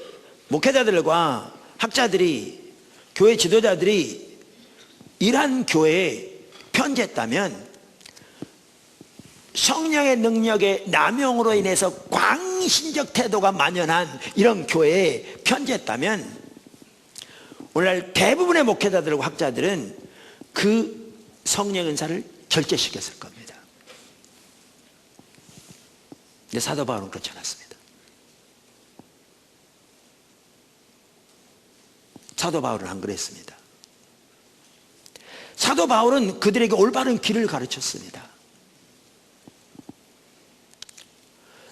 목회자들과 학자들이, 교회 지도자들이 이러한 교회에 편지했다면, 성령의 능력의 남용으로 인해서 광신적 태도가 만연한 이런 교회에 편지했다면, 오늘날 대부분의 목회자들과 학자들은 그 성령 은사를 절제시켰을 겁니다. 근데 사도 바울은 그렇지 않았습니다. 사도 바울은 안 그랬습니다. 사도 바울은 그들에게 올바른 길을 가르쳤습니다.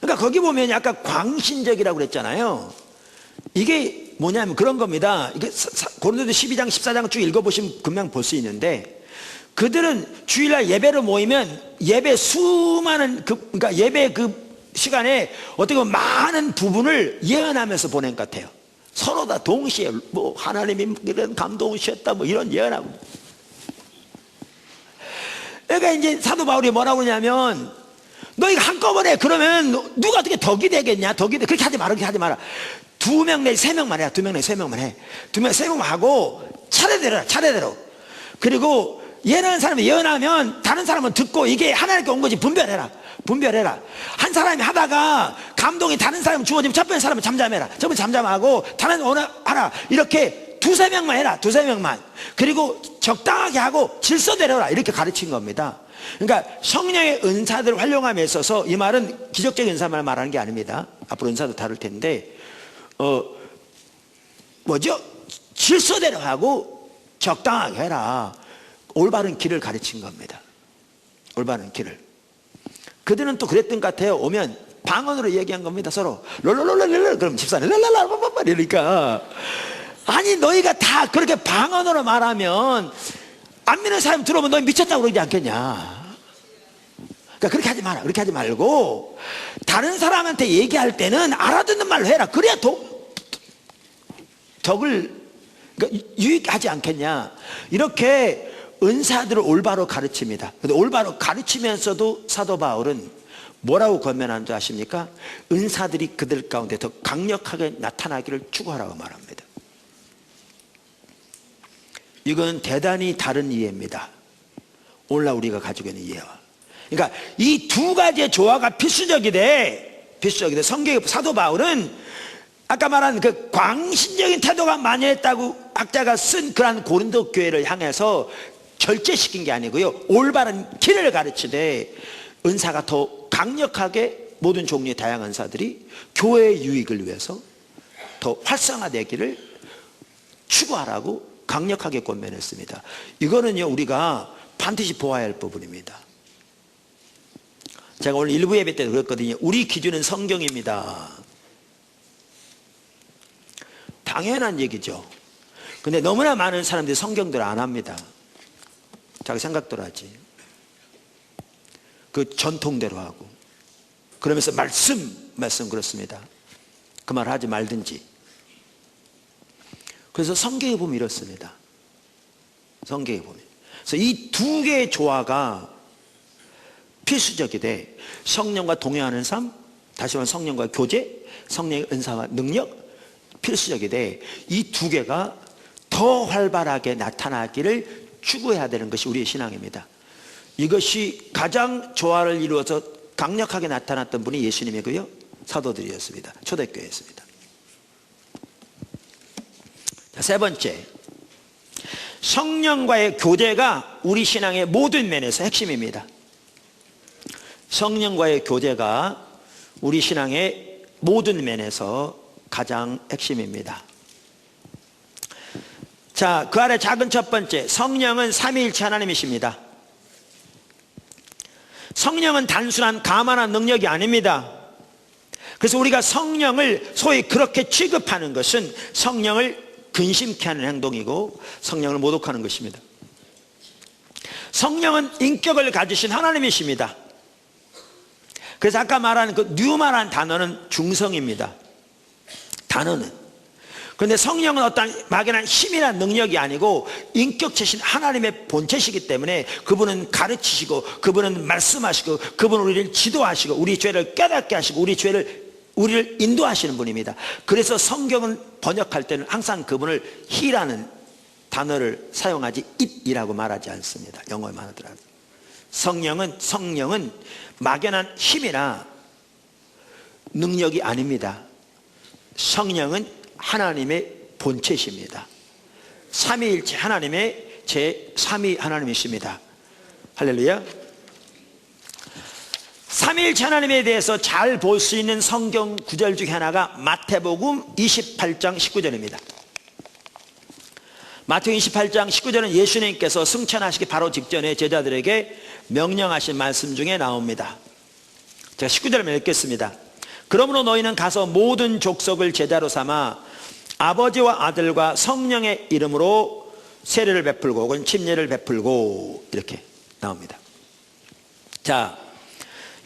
그러니까 거기 보면 아까 광신적이라고 그랬잖아요. 이게 뭐냐면 그런 겁니다. 이게 고린도서 12장 14장 쭉 읽어보시면 금방 볼 수 있는데, 그들은 주일날 예배로 모이면 예배 수많은 그러니까 예배 그 시간에 어떻게 보면 많은 부분을 예언하면서 보낸 것 같아요. 서로 다 동시에 하나님이 이런 감동을 주셨다 이런 예언하고. 그러니까 이제 사도 바울이 뭐라고 그러냐면, 너희가 한꺼번에 그러면 누가 어떻게 덕이 되겠냐? 그렇게 하지 마라, 그렇게 하지 마라. 2명 내지 3명만 해라. 2명 내지 3명만 해. 2명, 3명만 하고 차례대로. 그리고 예언하는 사람이 예언하면 다른 사람은 듣고 이게 하나님께 온 거지. 분별해라. 한 사람이 하다가 감동이 다른 사람은 주어지면 첫 번째 사람은 잠잠해라. 첫 번째 잠잠하고 다른 오늘 하라. 이렇게 2-3명만 해라. 2-3명만. 그리고 적당하게 하고 질서대로 해라. 이렇게 가르친 겁니다. 그러니까 성령의 은사들을 활용함에 있어서, 이 말은 기적적인 은사만 말하는 게 아닙니다. 앞으로 은사도 다룰 텐데, 질서대로 하고 적당하게 해라. 올바른 길을 가르친 겁니다. 올바른 길을. 그들은 또 그랬던 것 같아요. 오면 방언으로 얘기한 겁니다. 서로 롤롤롤롤, 그럼 집사는 랄랄랄랄랄랄 이러니까, 아니 너희가 다 그렇게 방언으로 말하면 안 믿는 사람 들어오면 너희 미쳤다고 그러지 않겠냐. 그러니까 그렇게 하지 마라. 그렇게 하지 말고 다른 사람한테 얘기할 때는 알아듣는 말로 해라. 그래야 덕을, 그러니까 유익하지 않겠냐. 이렇게 은사들을 올바로 가르칩니다. 근데 올바로 가르치면서도 사도 바울은 뭐라고 권면하는 줄 아십니까? 은사들이 그들 가운데 더 강력하게 나타나기를 추구하라고 말합니다. 이건 대단히 다른 이해입니다. 오늘날 우리가 가지고 있는 이해와. 그러니까 이 두 가지의 조화가 필수적이돼. 성경의 사도 바울은 아까 말한 그 광신적인 태도가 만연했다고 학자가 쓴 그러한 고린도 교회를 향해서 절제시킨 게 아니고요, 올바른 길을 가르치되 은사가 더 강력하게 모든 종류의 다양한 은사들이 교회의 유익을 위해서 더 활성화되기를 추구하라고 강력하게 권면했습니다. 이거는요, 우리가 반드시 보아야 할 부분입니다. 제가 오늘 일부 예배 때도 그랬거든요. 우리 기준은 성경입니다. 당연한 얘기죠. 근데 너무나 많은 사람들이 성경들을 안 합니다. 자기 생각대로 하지. 그 전통대로 하고. 그러면서 말씀 그렇습니다. 그 말 하지 말든지. 그래서 성경에 보면 이렇습니다. 성경에 보면. 그래서 이 두 개의 조화가 필수적이 돼. 성령과 동행하는 삶, 다시 말해 성령과 교제, 성령의 은사와 능력, 필수적이 돼. 이 두 개가 더 활발하게 나타나기를 추구해야 되는 것이 우리의 신앙입니다. 이것이 가장 조화를 이루어서 강력하게 나타났던 분이 예수님이고요, 사도들이었습니다. 초대교회였습니다. 자, 세 번째, 성령과의 교제가 우리 신앙의 모든 면에서 핵심입니다. 성령과의 교제가 우리 신앙의 모든 면에서 가장 핵심입니다. 자, 그 아래 작은 첫 번째, 성령은 삼위일체 하나님이십니다. 성령은 단순한 가만한 능력이 아닙니다. 그래서 우리가 성령을 소위 그렇게 취급하는 것은 성령을 근심케 하는 행동이고 성령을 모독하는 것입니다. 성령은 인격을 가지신 하나님이십니다. 그래서 아까 말한 그 뉴마라는 단어는 중성입니다. 단어는. 그런데 성령은 어떤 막연한 힘이나 능력이 아니고 인격체신 하나님의 본체시기 때문에 그분은 가르치시고, 그분은 말씀하시고, 그분은 우리를 지도하시고, 우리 죄를 깨닫게 하시고, 우리를 인도하시는 분입니다. 그래서 성경은 번역할 때는 항상 그분을 he라는 단어를 사용하지 it이라고 말하지 않습니다. 영어에만 하더라도. 성령은 막연한 힘이나 능력이 아닙니다. 성령은 하나님의 본체십니다. 삼위일체 하나님의 제3위 하나님이십니다. 할렐루야. 삼위일체 하나님에 대해서 잘 볼 수 있는 성경 구절 중에 하나가 마태복음 28장 19절입니다. 마태복음 28장 19절은 예수님께서 승천하시기 바로 직전에 제자들에게 명령하신 말씀 중에 나옵니다. 제가 19절을 읽겠습니다. 그러므로 너희는 가서 모든 족속을 제자로 삼아 아버지와 아들과 성령의 이름으로 세례를 베풀고 혹은 침례를 베풀고, 이렇게 나옵니다. 자,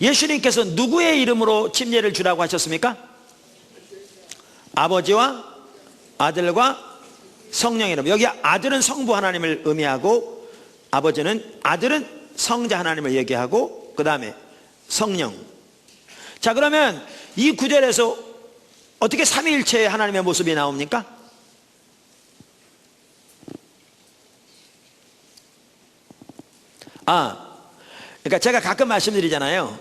예수님께서 누구의 이름으로 침례를 주라고 하셨습니까? 아버지와 아들과 성령의 이름. 여기 아들은 성부 하나님을 의미하고, 아들은 성자 하나님을 얘기하고, 그 다음에 성령. 자, 그러면 이 구절에서 어떻게 삼위일체의 하나님의 모습이 나옵니까? 그러니까 제가 가끔 말씀드리잖아요.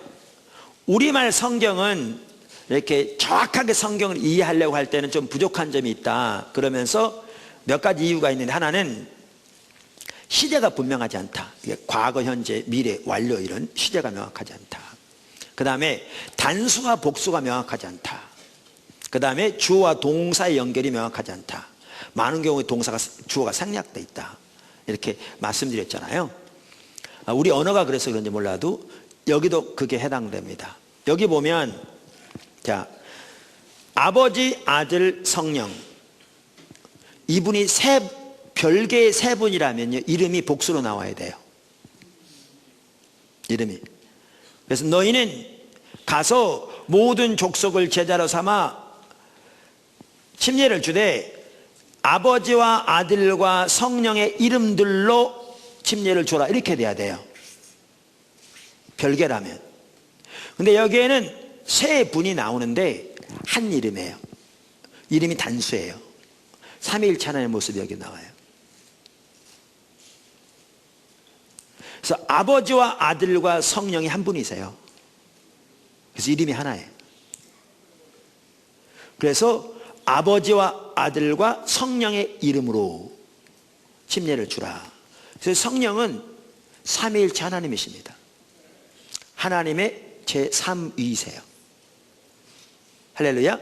우리말 성경은 이렇게 정확하게 성경을 이해하려고 할 때는 좀 부족한 점이 있다. 그러면서 몇 가지 이유가 있는데, 하나는 시제가 분명하지 않다. 과거, 현재, 미래, 완료, 이런 시제가 명확하지 않다. 그 다음에 단수와 복수가 명확하지 않다. 그 다음에 주어와 동사의 연결이 명확하지 않다. 많은 경우에 주어가 생략되어 있다. 이렇게 말씀드렸잖아요. 우리 언어가 그래서 그런지 몰라도 여기도 그게 해당됩니다. 여기 보면, 자, 아버지, 아들, 성령, 이분이 별개의 세 분이라면요, 이름이 복수로 나와야 돼요. 이름이. 그래서 너희는 가서 모든 족속을 제자로 삼아 침례를 주되 아버지와 아들과 성령의 이름들로 침례를 줘라 이렇게 돼야 돼요. 별개라면. 근데 여기에는 세 분이 나오는데 한 이름이에요. 이름이 단수예요. 삼위일체 하나님의 모습이 여기 나와요. 그래서 아버지와 아들과 성령이 한 분이세요. 그래서 이름이 하나예요. 그래서 아버지와 아들과 성령의 이름으로 침례를 주라. 그래서 성령은 삼위일체 하나님이십니다. 하나님의 제3위세요. 할렐루야.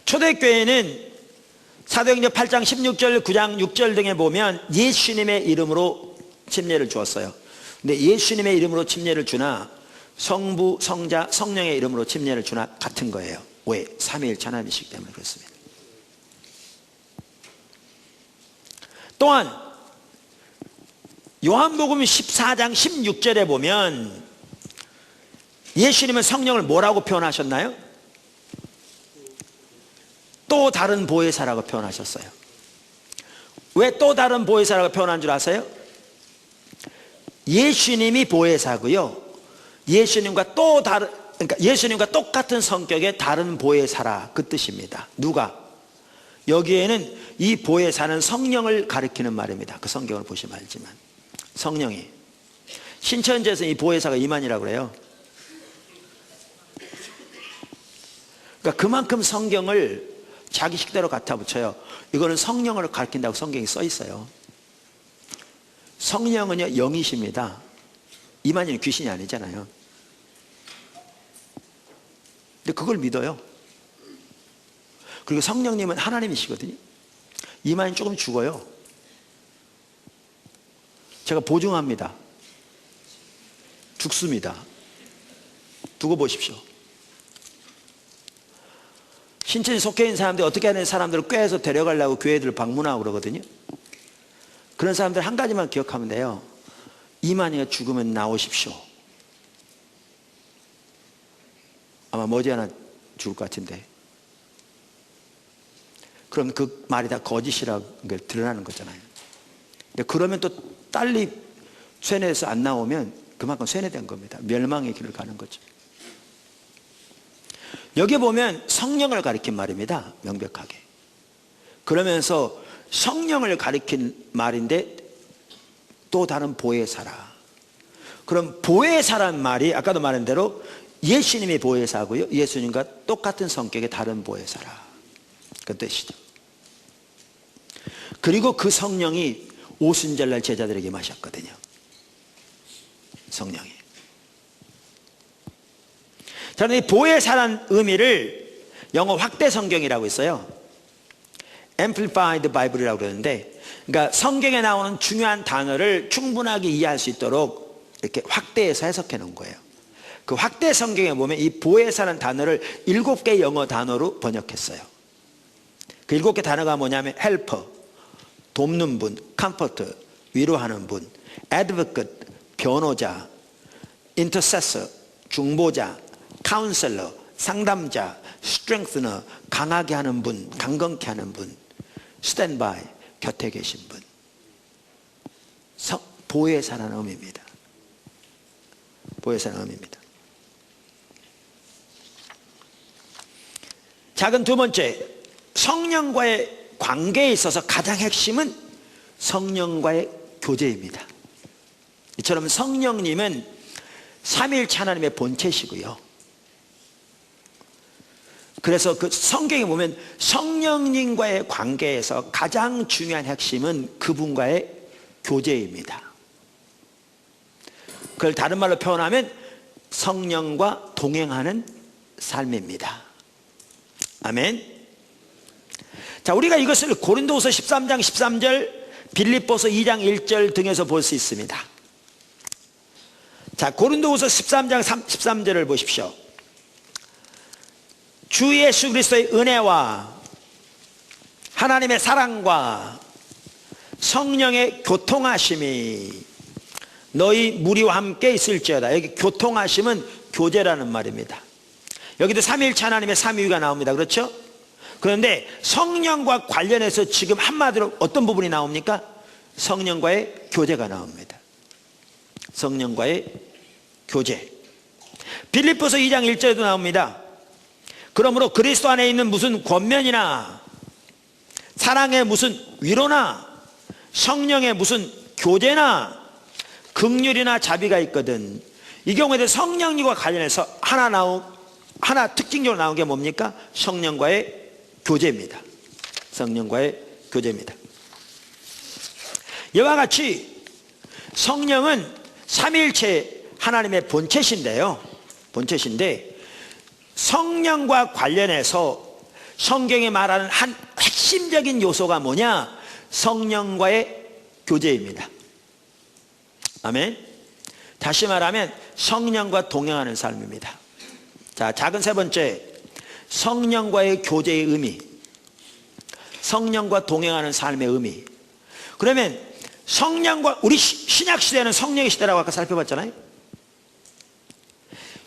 초대교회는 사도행전 8장 16절 9장 6절 등에 보면 예수님의 이름으로 침례를 주었어요. 근데 예수님의 이름으로 침례를 주나 성부, 성자, 성령의 이름으로 침례를 주나 같은 거예요. 왜? 삼위일체 하나님이시기 때문에 그렇습니다. 또한 요한복음 14장 16절에 보면 예수님은 성령을 뭐라고 표현하셨나요? 또 다른 보혜사라고 표현하셨어요. 왜 또 다른 보혜사라고 표현한 줄 아세요? 예수님이 보혜사고요. 예수님과 또 다른, 그러니까 예수님과 똑같은 성격의 다른 보혜사라 그 뜻입니다. 누가? 여기에는 이 보혜사는 성령을 가리키는 말입니다. 그 성경을 보시면 알지만 성령이 신천지에서 이 보혜사가 이만이라고 그래요. 그러니까 그만큼 성경을 자기 식대로 갖다 붙여요. 이거는 성령을 가리킨다고 성경이 써 있어요. 성령은요 영이십니다. 이만희는 귀신이 아니잖아요. 근데 그걸 믿어요. 그리고 성령님은 하나님이시거든요. 이만희 조금 죽어요. 제가 보증합니다. 죽습니다. 두고 보십시오. 신천지 속해 있는 사람들이 어떻게 하는 사람들을 꾀해서 데려가려고 교회들을 방문하고 그러거든요. 그런 사람들 한 가지만 기억하면 돼요. 이만희가 죽으면 나오십시오. 아마 머지않아 죽을 것 같은데. 그럼 그 말이 다 거짓이라는 게 드러나는 거잖아요. 근데 그러면 또 딸리 쇠뇌에서 안 나오면 그만큼 쇠뇌된 겁니다. 멸망의 길을 가는 거죠. 여기 보면 성령을 가리킨 말입니다. 명백하게. 그러면서 성령을 가리킨 말인데 또 다른 보혜사라. 그럼 보혜사란 말이 아까도 말한 대로 예수님이 보혜사고요. 예수님과 똑같은 성격의 다른 보혜사라. 그 뜻이죠. 그리고 그 성령이 오순절날 제자들에게 마셨거든요. 성령이. 저는 이 보혜사라는 의미를 영어 확대 성경이라고 있어요. Amplified Bible이라고 그러는데, 그러니까 성경에 나오는 중요한 단어를 충분하게 이해할 수 있도록 이렇게 확대해서 해석해 놓은 거예요. 그 확대 성경에 보면 이 보혜사라는 단어를 7개 영어 단어로 번역했어요. 그 7개 단어가 뭐냐면 helper, 돕는 분, comfort, 위로하는 분, advocate, 변호자, intercessor, 중보자, counselor, 상담자, strengthener, 강하게 하는 분, 강건케 하는 분, stand by, 곁에 계신 분. 보혜사라는 의미입니다. 보혜사라는 의미입니다. 작은 두 번째, 성령과의 관계에 있어서 가장 핵심은 성령과의 교제입니다. 이처럼 성령님은 삼위일체 하나님의 본체시고요. 그래서 그 성경에 보면 성령님과의 관계에서 가장 중요한 핵심은 그분과의 교제입니다. 그걸 다른 말로 표현하면 성령과 동행하는 삶입니다. 아멘. 자, 우리가 이것을 고린도후서 13장 13절, 빌립보서 2장 1절 등에서 볼 수 있습니다. 자, 고린도후서 13장 13절을 보십시오. 주 예수 그리스도의 은혜와 하나님의 사랑과 성령의 교통하심이 너희 무리와 함께 있을지어다. 여기 교통하심은 교제라는 말입니다. 여기도 삼위일체 하나님의 삼위가 나옵니다. 그렇죠? 그런데 성령과 관련해서 지금 한마디로 어떤 부분이 나옵니까? 성령과의 교제가 나옵니다. 성령과의 교제. 빌립보서 2장 1절에도 나옵니다. 그러므로 그리스도 안에 있는 무슨 권면이나 사랑의 무슨 위로나 성령의 무슨 교제나 긍휼이나 자비가 있거든. 이 경우에 성령님과 관련해서 하나 특징적으로 나온 게 뭡니까? 성령과의 교제입니다. 성령과의 교제입니다. 이와 같이 성령은 삼위일체 하나님의 본체신데요. 본체신데 성령과 관련해서 성경이 말하는 한 핵심적인 요소가 뭐냐? 성령과의 교제입니다. 아멘. 다시 말하면 성령과 동행하는 삶입니다. 자, 작은 세 번째, 성령과의 교제의 의미. 성령과 동행하는 삶의 의미. 그러면 성령과, 우리 신약 시대는 성령의 시대라고 아까 살펴봤잖아요.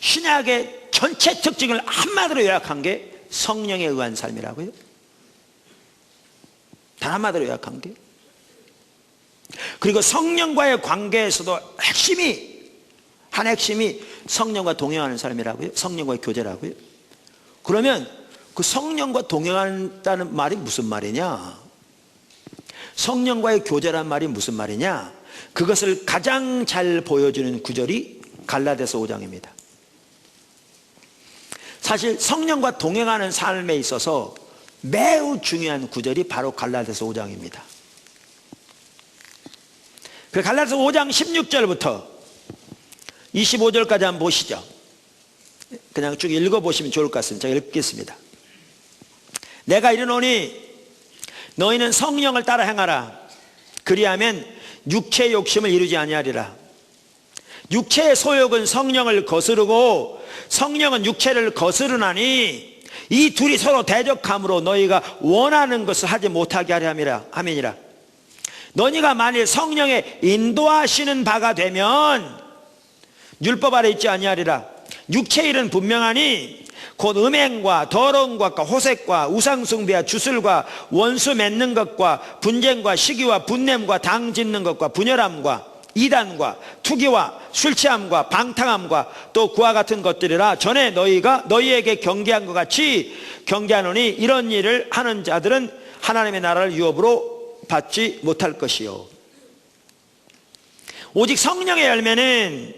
신약의 전체 특징을 한마디로 요약한 게 성령에 의한 삶이라고요. 단 한마디로 요약한 게. 그리고 성령과의 관계에서도 한 핵심이 성령과 동행하는 삶이라고요. 성령과의 교제라고요. 그러면 그 성령과 동행한다는 말이 무슨 말이냐? 성령과의 교제란 말이 무슨 말이냐? 그것을 가장 잘 보여주는 구절이 갈라디아서 5장입니다. 사실 성령과 동행하는 삶에 있어서 매우 중요한 구절이 바로 갈라디아서 5장입니다. 그 갈라디아서 5장 16절부터 25절까지 한번 보시죠. 그냥 쭉 읽어보시면 좋을 것 같습니다. 제가 읽겠습니다. 내가 이르노니 너희는 성령을 따라 행하라. 그리하면 육체의 욕심을 이루지 아니하리라. 육체의 소욕은 성령을 거스르고 성령은 육체를 거스르나니 이 둘이 서로 대적함으로 너희가 원하는 것을 하지 못하게 하려 함이니라. 너희가 만일 성령의 인도하시는 바가 되면 율법 아래 있지 아니하리라. 육체의 일은 분명하니 곧 음행과 더러운 것과 호색과 우상숭배와 주술과 원수 맺는 것과 분쟁과 시기와 분냄과 당 짓는 것과 분열함과 이단과 투기와 술취함과 방탕함과 또 그와 같은 것들이라. 전에 너희가 너희에게 경계한 것 같이 경계하노니 이런 일을 하는 자들은 하나님의 나라를 유업으로 받지 못할 것이요. 오직 성령의 열매는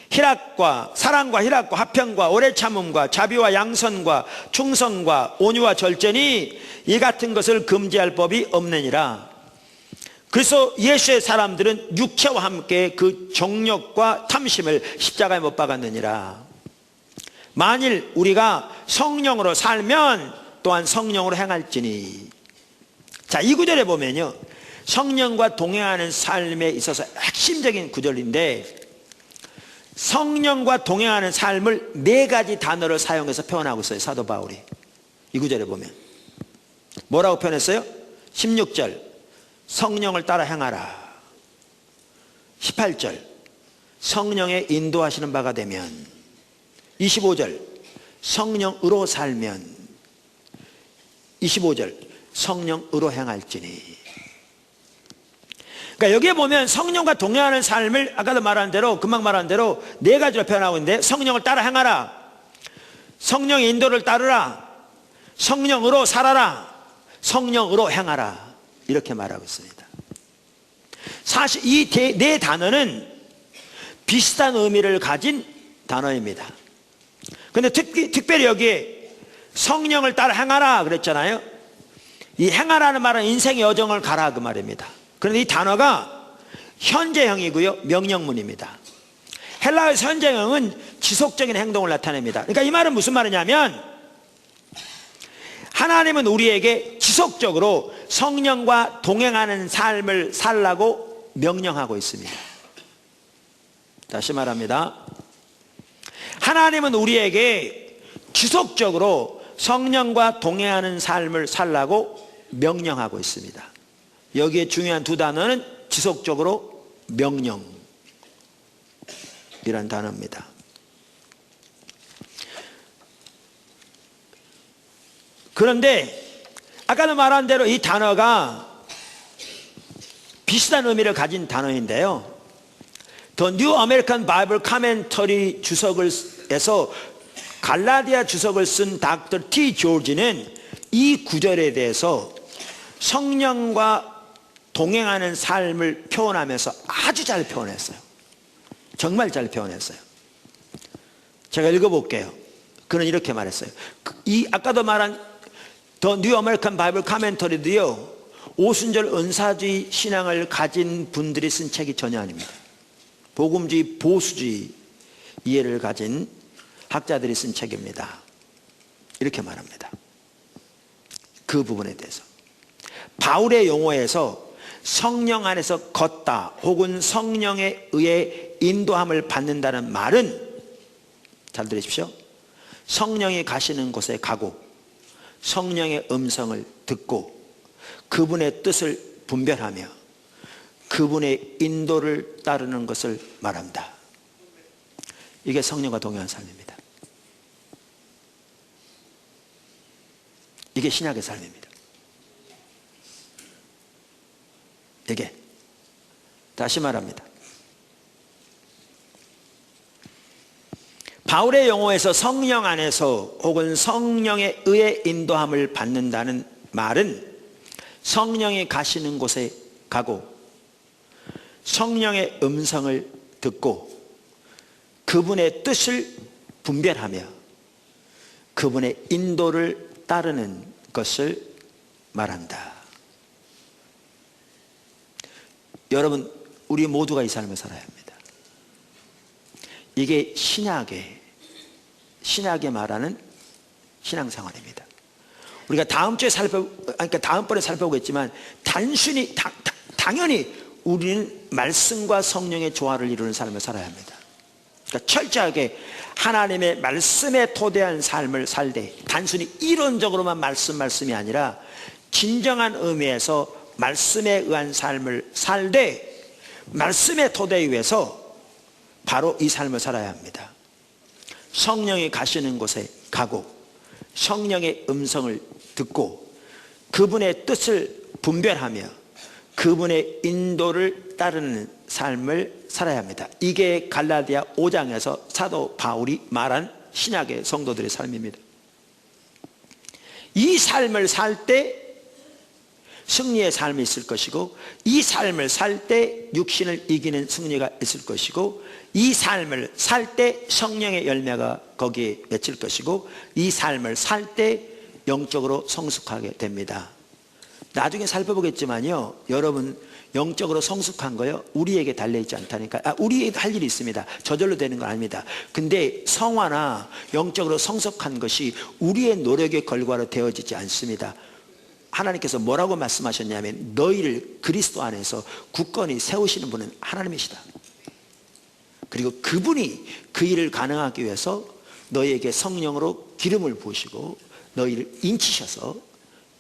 희락과 사랑과 희락과 화평과 오래 참음과 자비와 양선과 충성과 온유와 절제니 이 같은 것을 금지할 법이 없느니라. 그래서 예수의 사람들은 육체와 함께 그 정욕과 탐심을 십자가에 못 박았느니라. 만일 우리가 성령으로 살면 또한 성령으로 행할지니. 자, 이 구절에 보면요, 성령과 동행하는 삶에 있어서 핵심적인 구절인데 성령과 동행하는 삶을 네 가지 단어를 사용해서 표현하고 있어요. 사도 바울이 이 구절에 보면 뭐라고 표현했어요? 16절 성령을 따라 행하라. 18절 성령의 인도하시는 바가 되면. 25절 성령으로 살면. 25절 성령으로 행할지니. 그러니까 여기에 보면 성령과 동행하는 삶을 아까도 말한 대로, 금방 말한 대로 네 가지로 표현하고 있는데, 성령을 따라 행하라, 성령의 인도를 따르라, 성령으로 살아라, 성령으로 행하라, 이렇게 말하고 있습니다. 사실 이 네 단어는 비슷한 의미를 가진 단어입니다. 그런데 특별히 여기에 성령을 따라 행하라 그랬잖아요. 이 행하라는 말은 인생의 여정을 가라 그 말입니다. 그런데 이 단어가 현재형이고요, 명령문입니다. 헬라어에서 현재형은 지속적인 행동을 나타냅니다. 그러니까 이 말은 무슨 말이냐면, 하나님은 우리에게 지속적으로 성령과 동행하는 삶을 살라고 명령하고 있습니다. 다시 말합니다. 하나님은 우리에게 지속적으로 성령과 동행하는 삶을 살라고 명령하고 있습니다. 여기에 중요한 두 단어는 지속적으로, 명령이란 단어입니다. 그런데 아까도 말한 대로 이 단어가 비슷한 의미를 가진 단어인데요. The New American Bible Commentary 주석에서 갈라디아 주석을 쓴 닥터 T. 조지는 이 구절에 대해서 성령과 동행하는 삶을 표현하면서 아주 잘 표현했어요. 정말 잘 표현했어요. 제가 읽어볼게요. 그는 이렇게 말했어요. 이 아까도 말한 The New American Bible Commentary도요, 오순절 은사주의 신앙을 가진 분들이 쓴 책이 전혀 아닙니다. 복음주의, 보수주의 이해를 가진 학자들이 쓴 책입니다. 이렇게 말합니다. 그 부분에 대해서 바울의 용어에서 성령 안에서 걷다 혹은 성령에 의해 인도함을 받는다는 말은, 잘 들으십시오, 성령이 가시는 곳에 가고 성령의 음성을 듣고 그분의 뜻을 분별하며 그분의 인도를 따르는 것을 말합니다. 이게 성령과 동행한 삶입니다. 이게 신약의 삶입니다. 이게, 다시 말합니다, 바울의 용어에서 성령 안에서 혹은 성령에 의해 인도함을 받는다는 말은 성령이 가시는 곳에 가고 성령의 음성을 듣고 그분의 뜻을 분별하며 그분의 인도를 따르는 것을 말한다. 여러분, 우리 모두가 이 삶을 살아야 합니다. 이게 신약에 말하는 신앙생활입니다. 우리가 다음번에 살펴보겠지만 단순히 당연히 우리는 말씀과 성령의 조화를 이루는 삶을 살아야 합니다. 그러니까 철저하게 하나님의 말씀에 토대한 삶을 살 때 단순히 이론적으로만 말씀이 아니라 진정한 의미에서 말씀에 의한 삶을 살 때 말씀의 토대 위에서 바로 이 삶을 살아야 합니다. 성령이 가시는 곳에 가고 성령의 음성을 듣고 그분의 뜻을 분별하며 그분의 인도를 따르는 삶을 살아야 합니다. 이게 갈라디아 5장에서 사도 바울이 말한 신약의 성도들의 삶입니다. 이 삶을 살 때 승리의 삶이 있을 것이고, 이 삶을 살 때 육신을 이기는 승리가 있을 것이고, 이 삶을 살 때 성령의 열매가 거기에 맺힐 것이고, 이 삶을 살 때 영적으로 성숙하게 됩니다. 나중에 살펴보겠지만요, 여러분 영적으로 성숙한 거요, 우리에게 달려있지 않다니까. 우리에게 할 일이 있습니다. 저절로 되는 건 아닙니다. 근데 성화나 영적으로 성숙한 것이 우리의 노력의 결과로 되어지지 않습니다. 하나님께서 뭐라고 말씀하셨냐면, 너희를 그리스도 안에서 굳건히 세우시는 분은 하나님이시다. 그리고 그분이 그 일을 가능하기 위해서 너희에게 성령으로 기름을 부으시고 너희를 인치셔서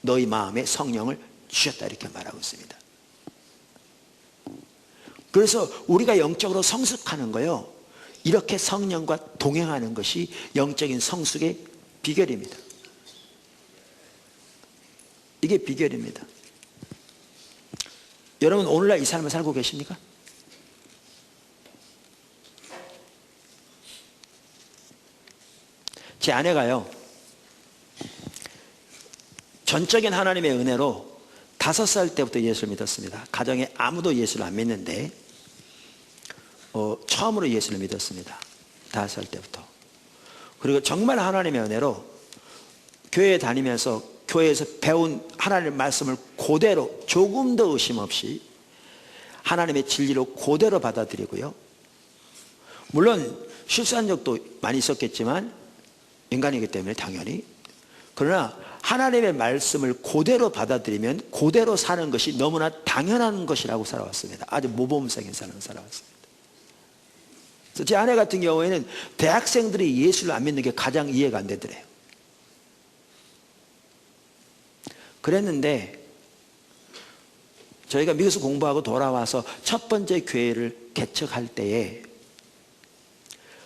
너희 마음에 성령을 주셨다, 이렇게 말하고 있습니다. 그래서 우리가 영적으로 성숙하는 거요, 이렇게 성령과 동행하는 것이 영적인 성숙의 비결입니다. 이게 비결입니다. 여러분, 오늘날 이 삶을 살고 계십니까? 제 아내가요, 전적인 하나님의 은혜로 5살 때부터 예수를 믿었습니다. 가정에 아무도 예수를 안 믿는데 처음으로 예수를 믿었습니다. 5살 때부터. 그리고 정말 하나님의 은혜로 교회에 다니면서 교회에서 배운 하나님의 말씀을 그대로 조금도 의심 없이 하나님의 진리로 그대로 받아들이고요, 물론 실수한 적도 많이 있었겠지만 인간이기 때문에 당연히, 그러나 하나님의 말씀을 그대로 받아들이면 그대로 사는 것이 너무나 당연한 것이라고 살아왔습니다. 아주 모범적인 삶을 살아왔습니다. 그래서 제 아내 같은 경우에는 대학생들이 예수를 안 믿는 게 가장 이해가 안 되더래요. 그랬는데 저희가 미국에서 공부하고 돌아와서 첫 번째 교회를 개척할 때에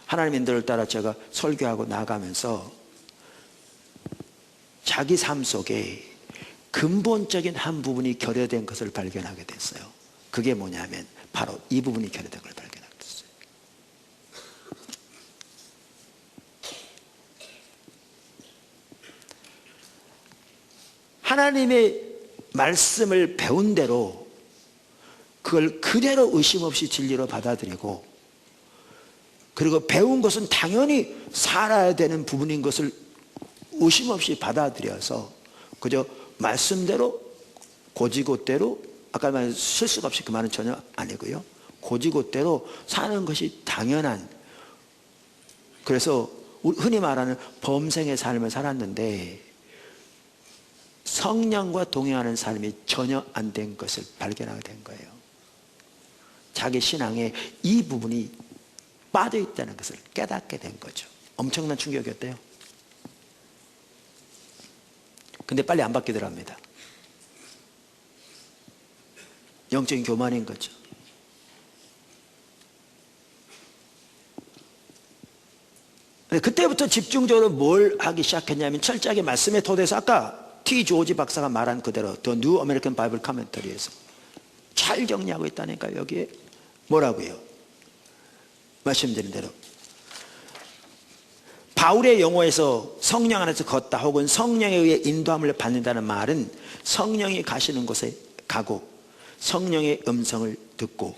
하나님의 인도를 따라 제가 설교하고 나가면서 자기 삶 속에 근본적인 한 부분이 결여된 것을 발견하게 됐어요. 그게 뭐냐면 바로 이 부분이 결여된 걸 발견하게 됐어요. 하나님의 말씀을 배운 대로 그걸 그대로 의심 없이 진리로 받아들이고, 그리고 배운 것은 당연히 살아야 되는 부분인 것을 의심 없이 받아들여서 그저 말씀대로 고지고대로, 아까 말한 실수가 없이 그 말은 전혀 아니고요, 고지고대로 사는 것이 당연한, 그래서 흔히 말하는 범생의 삶을 살았는데 성령과 동행하는 삶이 전혀 안 된 것을 발견하게 된 거예요. 자기 신앙에 이 부분이 빠져 있다는 것을 깨닫게 된 거죠. 엄청난 충격이었대요. 근데 빨리 안 바뀌더라 합니다. 영적인 교만인 거죠. 그때부터 집중적으로 뭘 하기 시작했냐면 철저하게 말씀의 토대에서 아까 T. 조지 박사가 말한 그대로 The New American Bible Commentary에서 잘 정리하고 있다니까요. 여기에 뭐라고요? 말씀드린 대로 바울의 용어에서 성령 안에서 걷다 혹은 성령에 의해 인도함을 받는다는 말은 성령이 가시는 곳에 가고 성령의 음성을 듣고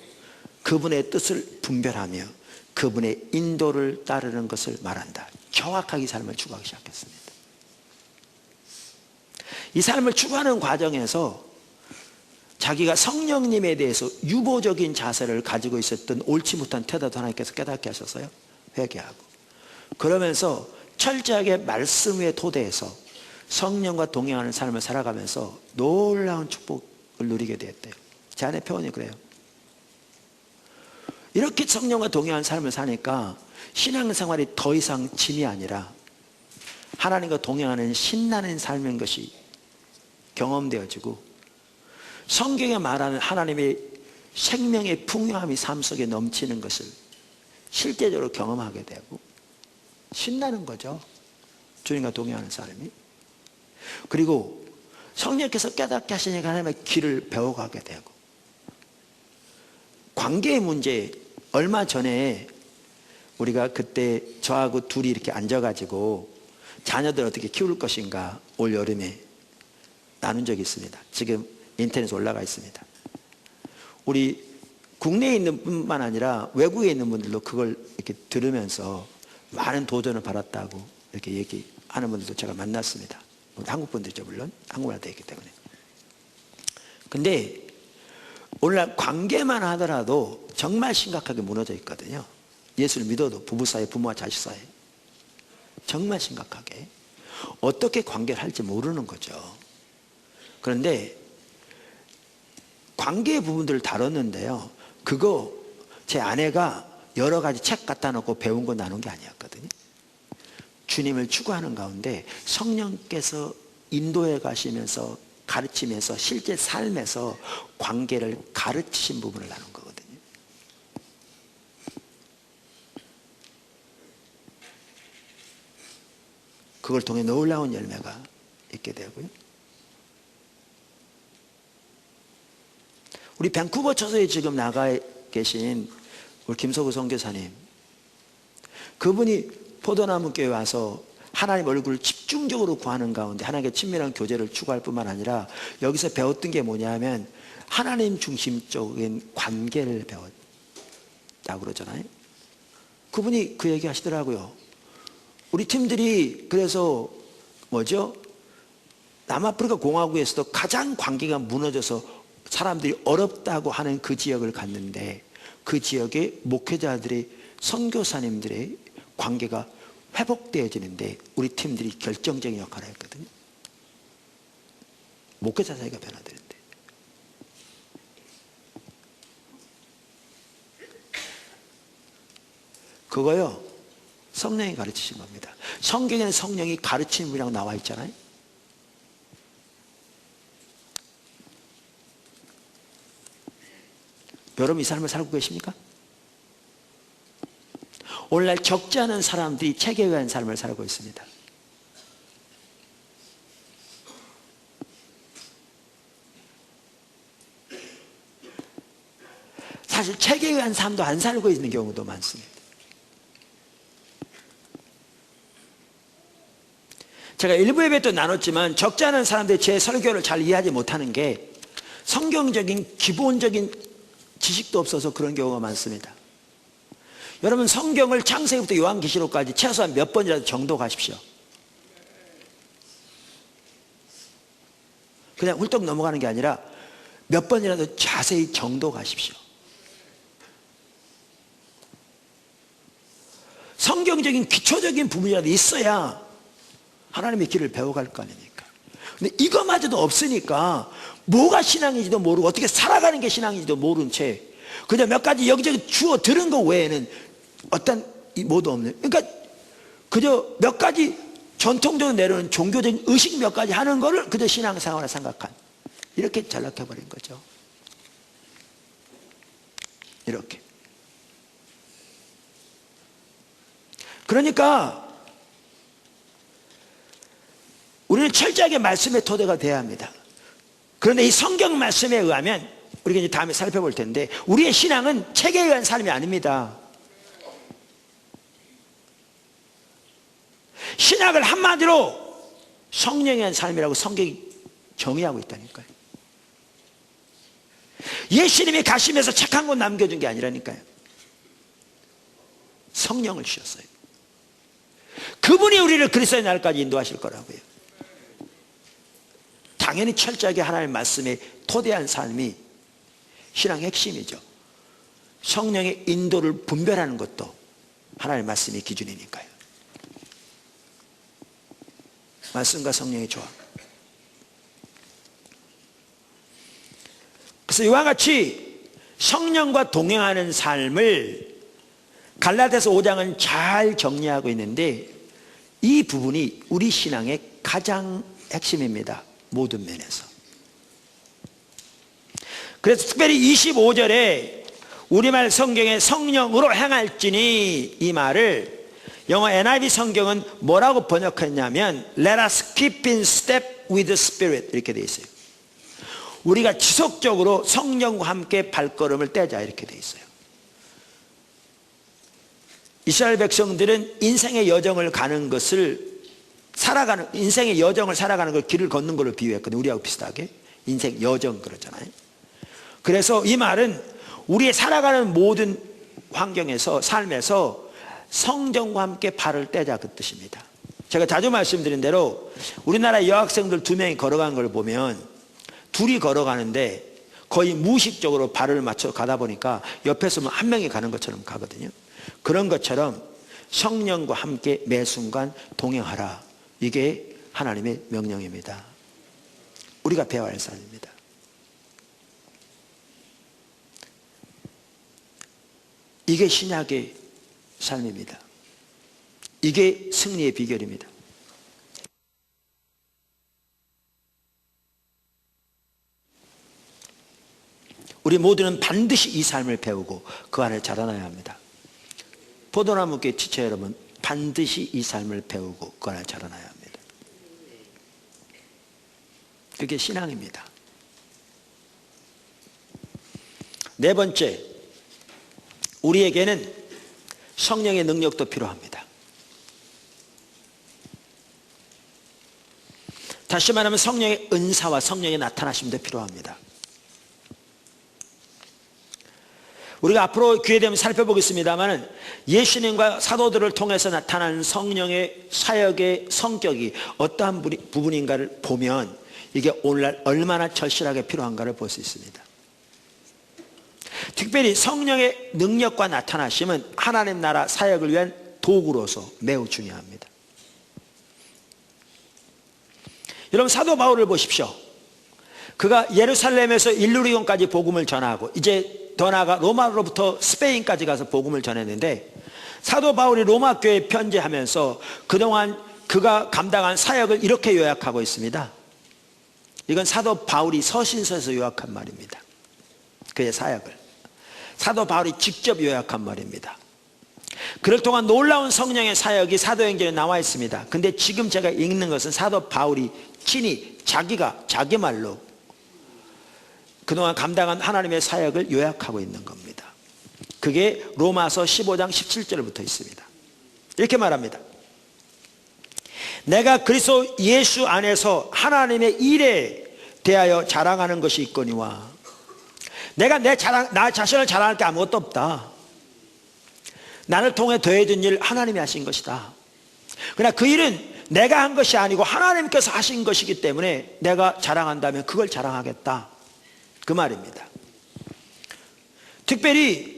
그분의 뜻을 분별하며 그분의 인도를 따르는 것을 말한다. 정확하게 이 삶을 추구하기 시작했습니다. 이 삶을 추구하는 과정에서 자기가 성령님에 대해서 유보적인 자세를 가지고 있었던 옳지 못한 태도도 하나님께서 깨닫게 하셔서요, 회개하고, 그러면서 철저하게 말씀 위의 토대에서 성령과 동행하는 삶을 살아가면서 놀라운 축복을 누리게 되었대요. 제 아내 표현이 그래요. 이렇게 성령과 동행하는 삶을 사니까 신앙생활이 더 이상 짐이 아니라 하나님과 동행하는 신나는 삶인 것이 경험되어지고, 성경에 말하는 하나님의 생명의 풍요함이 삶 속에 넘치는 것을 실제적으로 경험하게 되고 신나는 거죠. 주님과 동행하는 사람이. 그리고 성령께서 깨닫게 하시니까 하나님의 길을 배워가게 되고, 관계의 문제, 얼마 전에 우리가 그때 저하고 둘이 이렇게 앉아가지고 자녀들 어떻게 키울 것인가 올 여름에 나눈 적이 있습니다. 지금 인터넷에 올라가 있습니다. 우리 국내에 있는 뿐만 아니라 외국에 있는 분들도 그걸 이렇게 들으면서 많은 도전을 받았다고 이렇게 얘기하는 분들도 제가 만났습니다. 한국 분들이죠, 물론. 한국말로 되어 있기 때문에. 근데 오늘날 관계만 하더라도 정말 심각하게 무너져 있거든요. 예수를 믿어도 부부 사이, 부모와 자식 사이 정말 심각하게 어떻게 관계를 할지 모르는 거죠. 그런데 관계의 부분들을 다뤘는데요, 그거 제 아내가 여러 가지 책 갖다 놓고 배운 거 나눈 게 아니었거든요. 주님을 추구하는 가운데 성령께서 인도해 가시면서 가르치면서 실제 삶에서 관계를 가르치신 부분을 나눈 거거든요. 그걸 통해 놀라운 열매가 있게 되고요. 우리 밴쿠버 처소에 지금 나가 계신 우리 김서구 선교사님, 그분이 포도나무 교회 와서 하나님 얼굴을 집중적으로 구하는 가운데 하나님께 친밀한 교제를 추구할 뿐만 아니라 여기서 배웠던 게 뭐냐면 하나님 중심적인 관계를 배웠다고 그러잖아요. 그분이 그 얘기 하시더라고요. 우리 팀들이 그래서 뭐죠? 남아프리카 공화국에서도 가장 관계가 무너져서 사람들이 어렵다고 하는 그 지역을 갔는데 그 지역의 목회자들의 선교사님들의 관계가 회복되어지는데 우리 팀들이 결정적인 역할을 했거든요. 목회자 사이가 변화되는데. 그거요, 성령이 가르치신 겁니다. 성경에는 성령이 가르치는 분이라고 나와 있잖아요. 여러분 이 삶을 살고 계십니까? 오늘날 적지 않은 사람들이 책에 의한 삶을 살고 있습니다. 책에 의한 삶도 안 살고 있는 경우도 많습니다. 제가 일부 예배 때 나눴지만 적지 않은 사람들이 제 설교를 잘 이해하지 못하는 게 성경적인 기본적인 지식도 없어서 그런 경우가 많습니다. 여러분, 성경을 창세기부터 요한계시록까지 최소한 몇 번이라도 정독하십시오. 그냥 훌떡 넘어가는 게 아니라 몇 번이라도 자세히 정독하십시오. 성경적인 기초적인 부분이라도 있어야 하나님의 길을 배워갈 거 아닙니까? 근데 이거마저도 없으니까 뭐가 신앙인지도 모르고 어떻게 살아가는 게 신앙인지도 모르는 채 그냥 몇 가지 여기저기 주워 들은 거 외에는 어떤 뭐도 없는, 그러니까 그저 몇 가지 전통적으로 내려오는 종교적인 의식 몇 가지 하는 거를 그저 신앙생활을 생각한, 이렇게 전락해버린 거죠. 이렇게. 그러니까 우리는 철저하게 말씀의 토대가 되어야 합니다. 그런데 이 성경 말씀에 의하면, 우리가 이제 다음에 살펴볼 텐데, 우리의 신앙은 책에 의한 삶이 아닙니다. 신학을 한마디로 성령에 의한 삶이라고 성경이 정의하고 있다니까요. 예수님이 가시면서 책 한 권 남겨준 게 아니라니까요. 성령을 주셨어요. 그분이 우리를 그리스도의 날까지 인도하실 거라고요. 당연히 철저하게 하나님의 말씀에 토대한 삶이 신앙의 핵심이죠. 성령의 인도를 분별하는 것도 하나님의 말씀이 기준이니까요. 말씀과 성령의 조합. 그래서 이와 같이 성령과 동행하는 삶을 갈라디아서 5장은 잘 정리하고 있는데, 이 부분이 우리 신앙의 가장 핵심입니다. 모든 면에서. 그래서 특별히 25절에 우리말 성경에 성령으로 행할지니, 이 말을 영어 NIV 성경은 뭐라고 번역했냐면 Let us keep in step with the Spirit, 이렇게 되어 있어요. 우리가 지속적으로 성령과 함께 발걸음을 떼자, 이렇게 되어 있어요. 이스라엘 백성들은 인생의 여정을 가는 것을 살아가는, 인생의 여정을 살아가는 걸 길을 걷는 걸로 비유했거든요. 우리하고 비슷하게 인생 여정 그러잖아요. 그래서 이 말은 우리의 살아가는 모든 환경에서, 삶에서 성령과 함께 발을 떼자, 그 뜻입니다. 제가 자주 말씀드린 대로 우리나라 여학생들 2명이 걸어가는 걸 보면 둘이 걸어가는데 거의 무의식적으로 발을 맞춰 가다 보니까 옆에서 한 명이 가는 것처럼 가거든요. 그런 것처럼 성령과 함께 매 순간 동행하라, 이게 하나님의 명령입니다. 우리가 배워야 할 삶입니다. 이게 신약의 삶입니다. 이게 승리의 비결입니다. 우리 모두는 반드시 이 삶을 배우고 그 안에 자라나야 합니다. 포도나무께 지체 여러분, 반드시 이 삶을 배우고 그 안에 자라나야 합니다. 그게 신앙입니다. 네 번째, 우리에게는 성령의 능력도 필요합니다. 다시 말하면 성령의 은사와 성령의 나타나심도 필요합니다. 우리가 앞으로 기회 되면 살펴보겠습니다만, 예수님과 사도들을 통해서 나타나는 성령의 사역의 성격이 어떠한 부분인가를 보면 이게 오늘날 얼마나 절실하게 필요한가를 볼 수 있습니다. 특별히 성령의 능력과 나타나심은 하나님 나라 사역을 위한 도구로서 매우 중요합니다. 여러분, 사도 바울을 보십시오. 그가 예루살렘에서 일루리온까지 복음을 전하고 이제 더 나아가 로마로부터 스페인까지 가서 복음을 전했는데, 사도 바울이 로마 교회에 편지하면서 그동안 그가 감당한 사역을 이렇게 요약하고 있습니다. 이건 사도 바울이 서신서에서 요약한 말입니다. 그의 사역을 사도 바울이 직접 요약한 말입니다. 그럴 동안 놀라운 성령의 사역이 사도행전에 나와 있습니다. 근데 지금 제가 읽는 것은 사도 바울이 친히 자기 말로 그동안 감당한 하나님의 사역을 요약하고 있는 겁니다. 그게 로마서 15장 17절에 붙어 있습니다. 이렇게 말합니다. 내가 그리스도 예수 안에서 하나님의 일에 대하여 자랑하는 것이 있거니와. 내가 나 자신을 자랑할 게 아무것도 없다. 나를 통해 더해진 일 하나님이 하신 것이다. 그러나 그 일은 내가 한 것이 아니고 하나님께서 하신 것이기 때문에 내가 자랑한다면 그걸 자랑하겠다, 그 말입니다. 특별히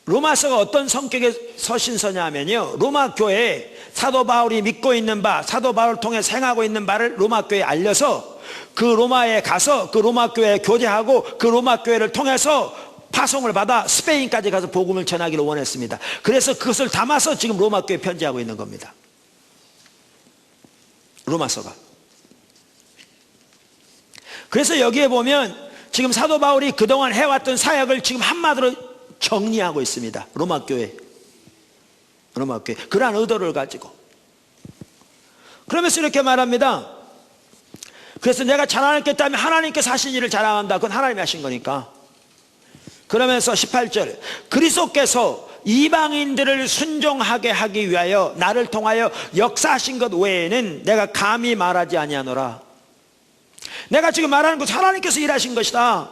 로마서가 어떤 성격의 서신서냐면요, 로마 교회에 사도 바울이 믿고 있는 바, 사도 바울을 통해 생하고 있는 바를 로마 교회에 알려서 그 로마에 가서 그 로마 교회에 교제하고 그 로마 교회를 통해서 파송을 받아 스페인까지 가서 복음을 전하기를 원했습니다. 그래서 그것을 담아서 지금 로마 교회에 편지하고 있는 겁니다. 로마서가. 그래서 여기에 보면 지금 사도 바울이 그동안 해왔던 사역을 지금 한마디로 정리하고 있습니다. 로마 교회. 그러한 의도를 가지고. 그러면서 이렇게 말합니다. 그래서 내가 자랑하겠다면 하나님께서 하신 일을 자랑한다. 그건 하나님이 하신 거니까. 그러면서 18절, 그리스도께서 이방인들을 순종하게 하기 위하여 나를 통하여 역사하신 것 외에는 내가 감히 말하지 아니하노라. 내가 지금 말하는 것은 하나님께서 일하신 것이다.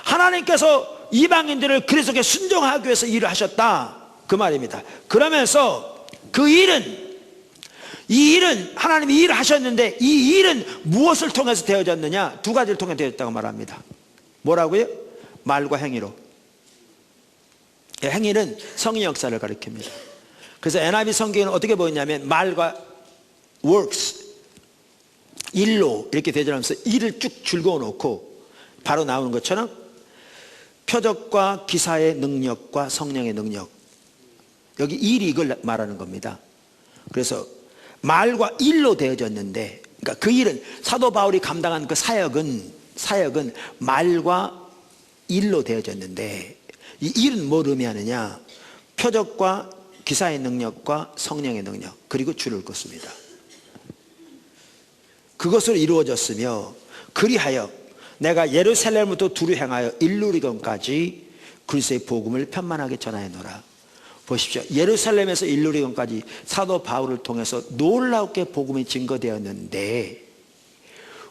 하나님께서 이방인들을 그리스도께 순종하기 위해서 일을 하셨다, 그 말입니다. 그러면서 그 일은, 이 일은 하나님이 일을 하셨는데 이 일은 무엇을 통해서 되어졌느냐? 두 가지를 통해 되어졌다고 말합니다. 뭐라고요? 말과 행위로. 행위는 성의 역사를 가리킵니다. 그래서 NIV 성경은 어떻게 보였냐면 말과 works, 일로 이렇게 대절하면서 일을 쭉 줄거 놓고 바로 나오는 것처럼 표적과 기사의 능력과 성령의 능력, 여기 일이 이걸 말하는 겁니다. 그래서 말과 일로 되어졌는데, 그러니까 그 일은 사도 바울이 감당한 그 사역은 말과 일로 되어졌는데, 이 일은 뭘 의미하느냐? 표적과 기사의 능력과 성령의 능력, 그리고 주를 긋습니다. 그것으로 이루어졌으며, 그리하여 내가 예루살렘부터 두루 행하여 일루리건까지 그리스도의 복음을 편만하게 전하였노라. 보십시오. 예루살렘에서 일루리건까지 사도 바울을 통해서 놀랍게 복음이 증거되었는데,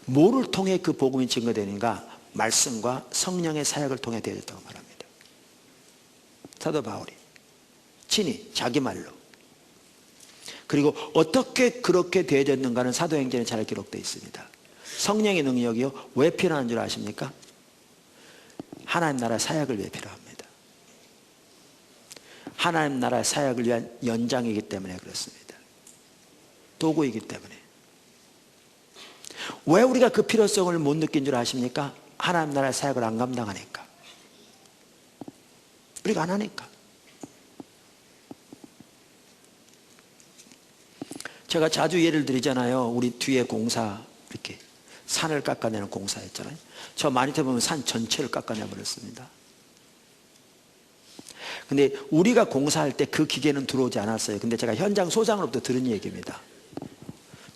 뭐를 통해 그 복음이 증거되는가? 말씀과 성령의 사역을 통해 되어졌다고 말합니다. 사도 바울이 친히 자기 말로. 그리고 어떻게 그렇게 되어졌는가는 사도행전에 잘 기록되어 있습니다. 성령의 능력이요, 왜 필요한 줄 아십니까? 하나님 나라 사역을 위해 필요합니다. 하나님 나라 사역을 위한 연장이기 때문에 그렇습니다. 도구이기 때문에. 왜 우리가 그 필요성을 못 느낀 줄 아십니까? 하나님 나라 사역을 안 감당하니까. 우리가 안 하니까. 제가 자주 예를 드리잖아요. 우리 뒤에 공사, 이렇게 산을 깎아내는 공사였잖아요. 저 마니터 보면 산 전체를 깎아내버렸습니다. 근데 우리가 공사할 때 그 기계는 들어오지 않았어요. 근데 제가 현장 소장으로부터 들은 얘기입니다.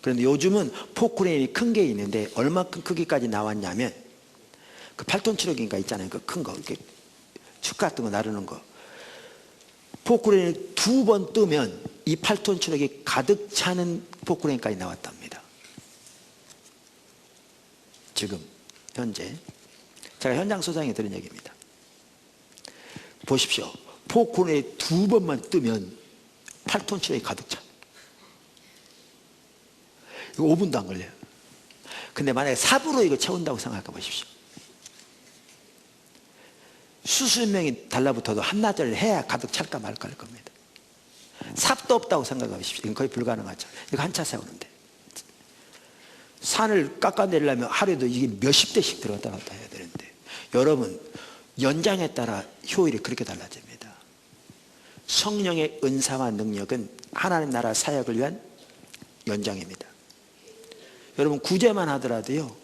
그런데 요즘은 포크레인이 큰 게 있는데 얼마큼 크기까지 나왔냐면, 그 8톤 트럭인가 있잖아요. 그 큰 거, 이렇게 축 같은 거 나르는 거. 포크레인이 2번 뜨면 이 8톤 트럭이 가득 차는 포크레인까지 나왔답니다. 지금 현재 제가 현장 소장에 들은 얘기입니다. 보십시오. 포크레인이 2번만 뜨면 8톤 트럭이 가득 차. 이거 5분도 안 걸려요. 근데 만약에 삽으로 이거 채운다고 생각해 보십시오. 수십 명이 달라붙어도 한나절 해야 가득 찰까 말까 할 겁니다. 삽도 없다고 생각해 보십시오. 이건 거의 불가능하죠. 이거 한 차 세우는데. 산을 깎아내려면 하루에도 이게 몇십 대씩 들어갔다 갔다 해야 되는데, 여러분, 연장에 따라 효율이 그렇게 달라집니다. 성령의 은사와 능력은 하나님 나라 사역을 위한 연장입니다. 여러분, 구제만 하더라도요,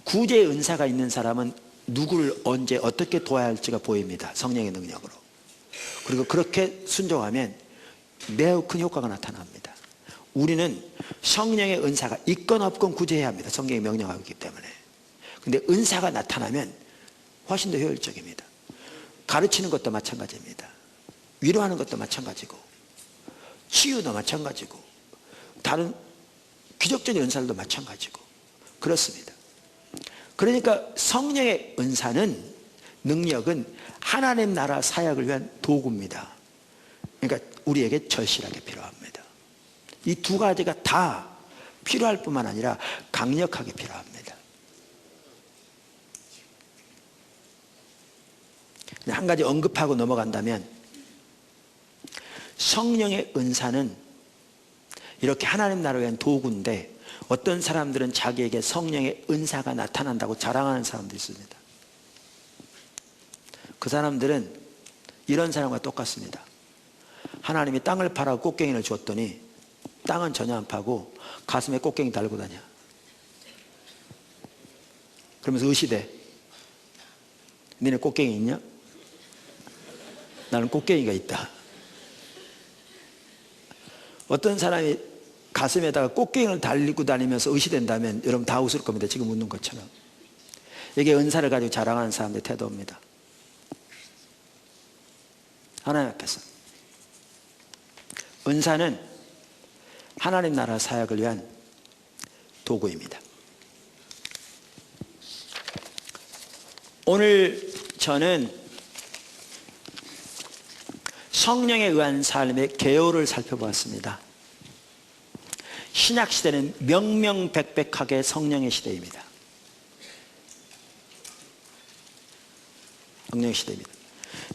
구제의 은사가 있는 사람은 누구를 언제 어떻게 도와야 할지가 보입니다. 성령의 능력으로. 그리고 그렇게 순종하면 매우 큰 효과가 나타납니다. 우리는 성령의 은사가 있건 없건 구제해야 합니다. 성경이 명령하고 있기 때문에. 근데 은사가 나타나면 훨씬 더 효율적입니다. 가르치는 것도 마찬가지입니다. 위로하는 것도 마찬가지고, 치유도 마찬가지고, 다른 기적적인 은사들도 마찬가지고 그렇습니다. 그러니까 성령의 은사는, 능력은 하나님 나라 사역을 위한 도구입니다. 그러니까 우리에게 절실하게 필요합니다. 이 두 가지가 다 필요할 뿐만 아니라 강력하게 필요합니다. 한 가지 언급하고 넘어간다면, 성령의 은사는 이렇게 하나님 나라를 위한 도구인데, 어떤 사람들은 자기에게 성령의 은사가 나타난다고 자랑하는 사람도 있습니다. 그 사람들은 이런 사람과 똑같습니다. 하나님이 땅을 팔아 꽃갱이를 주었더니 땅은 전혀 안 파고 가슴에 꽃갱이 달고 다녀. 그러면서 의시대. 니네 꽃갱이 있냐? 나는 꽃갱이가 있다. 어떤 사람이 가슴에다가 꽃갱이를 달리고 다니면서 의시된다면 여러분 다 웃을 겁니다. 지금 웃는 것처럼. 이게 은사를 가지고 자랑하는 사람들의 태도입니다. 하나님 앞에서 은사는 하나님 나라 사역을 위한 도구입니다. 오늘 저는 성령에 의한 삶의 개요를 살펴보았습니다. 신약시대는 명명백백하게 성령의 시대입니다. 성령의 시대입니다.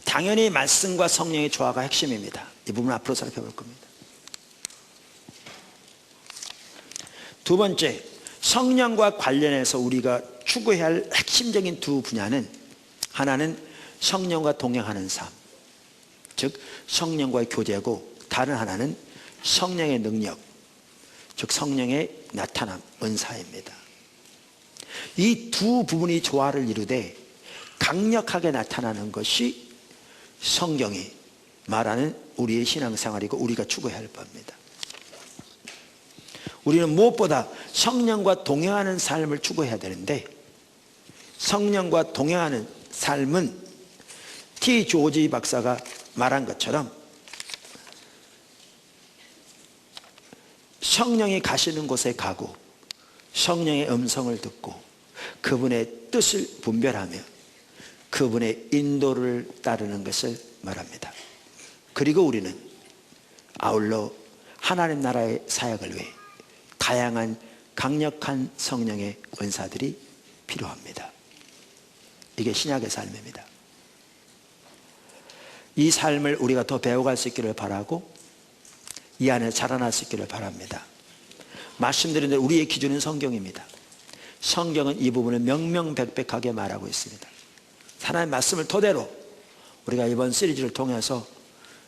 당연히 말씀과 성령의 조화가 핵심입니다. 이 부분 앞으로 살펴볼 겁니다. 두 번째, 성령과 관련해서 우리가 추구해야 할 핵심적인 두 분야는, 하나는 성령과 동행하는 삶, 즉 성령과의 교제고, 다른 하나는 성령의 능력, 즉 성령의 나타남, 은사입니다. 이 두 부분이 조화를 이루되 강력하게 나타나는 것이 성경이 말하는 우리의 신앙생활이고 우리가 추구해야 할 바입니다. 우리는 무엇보다 성령과 동행하는 삶을 추구해야 되는데, 성령과 동행하는 삶은 T. 조지 박사가 말한 것처럼 성령이 가시는 곳에 가고 성령의 음성을 듣고 그분의 뜻을 분별하며 그분의 인도를 따르는 것을 말합니다. 그리고 우리는 아울러 하나님 나라의 사역을 위해 다양한 강력한 성령의 은사들이 필요합니다. 이게 신약의 삶입니다. 이 삶을 우리가 더 배워갈 수 있기를 바라고 이 안에 자라날 수 있기를 바랍니다. 말씀드린 대로 우리의 기준은 성경입니다. 성경은 이 부분을 명명백백하게 말하고 있습니다. 하나님의 말씀을 토대로 우리가 이번 시리즈를 통해서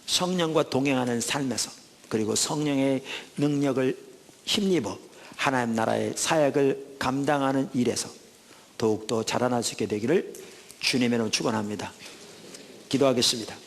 성령과 동행하는 삶에서, 그리고 성령의 능력을 힘입어 하나님 나라의 사역을 감당하는 일에서 더욱더 자라날 수 있게 되기를 주님의 이름으로 축원합니다. 기도하겠습니다.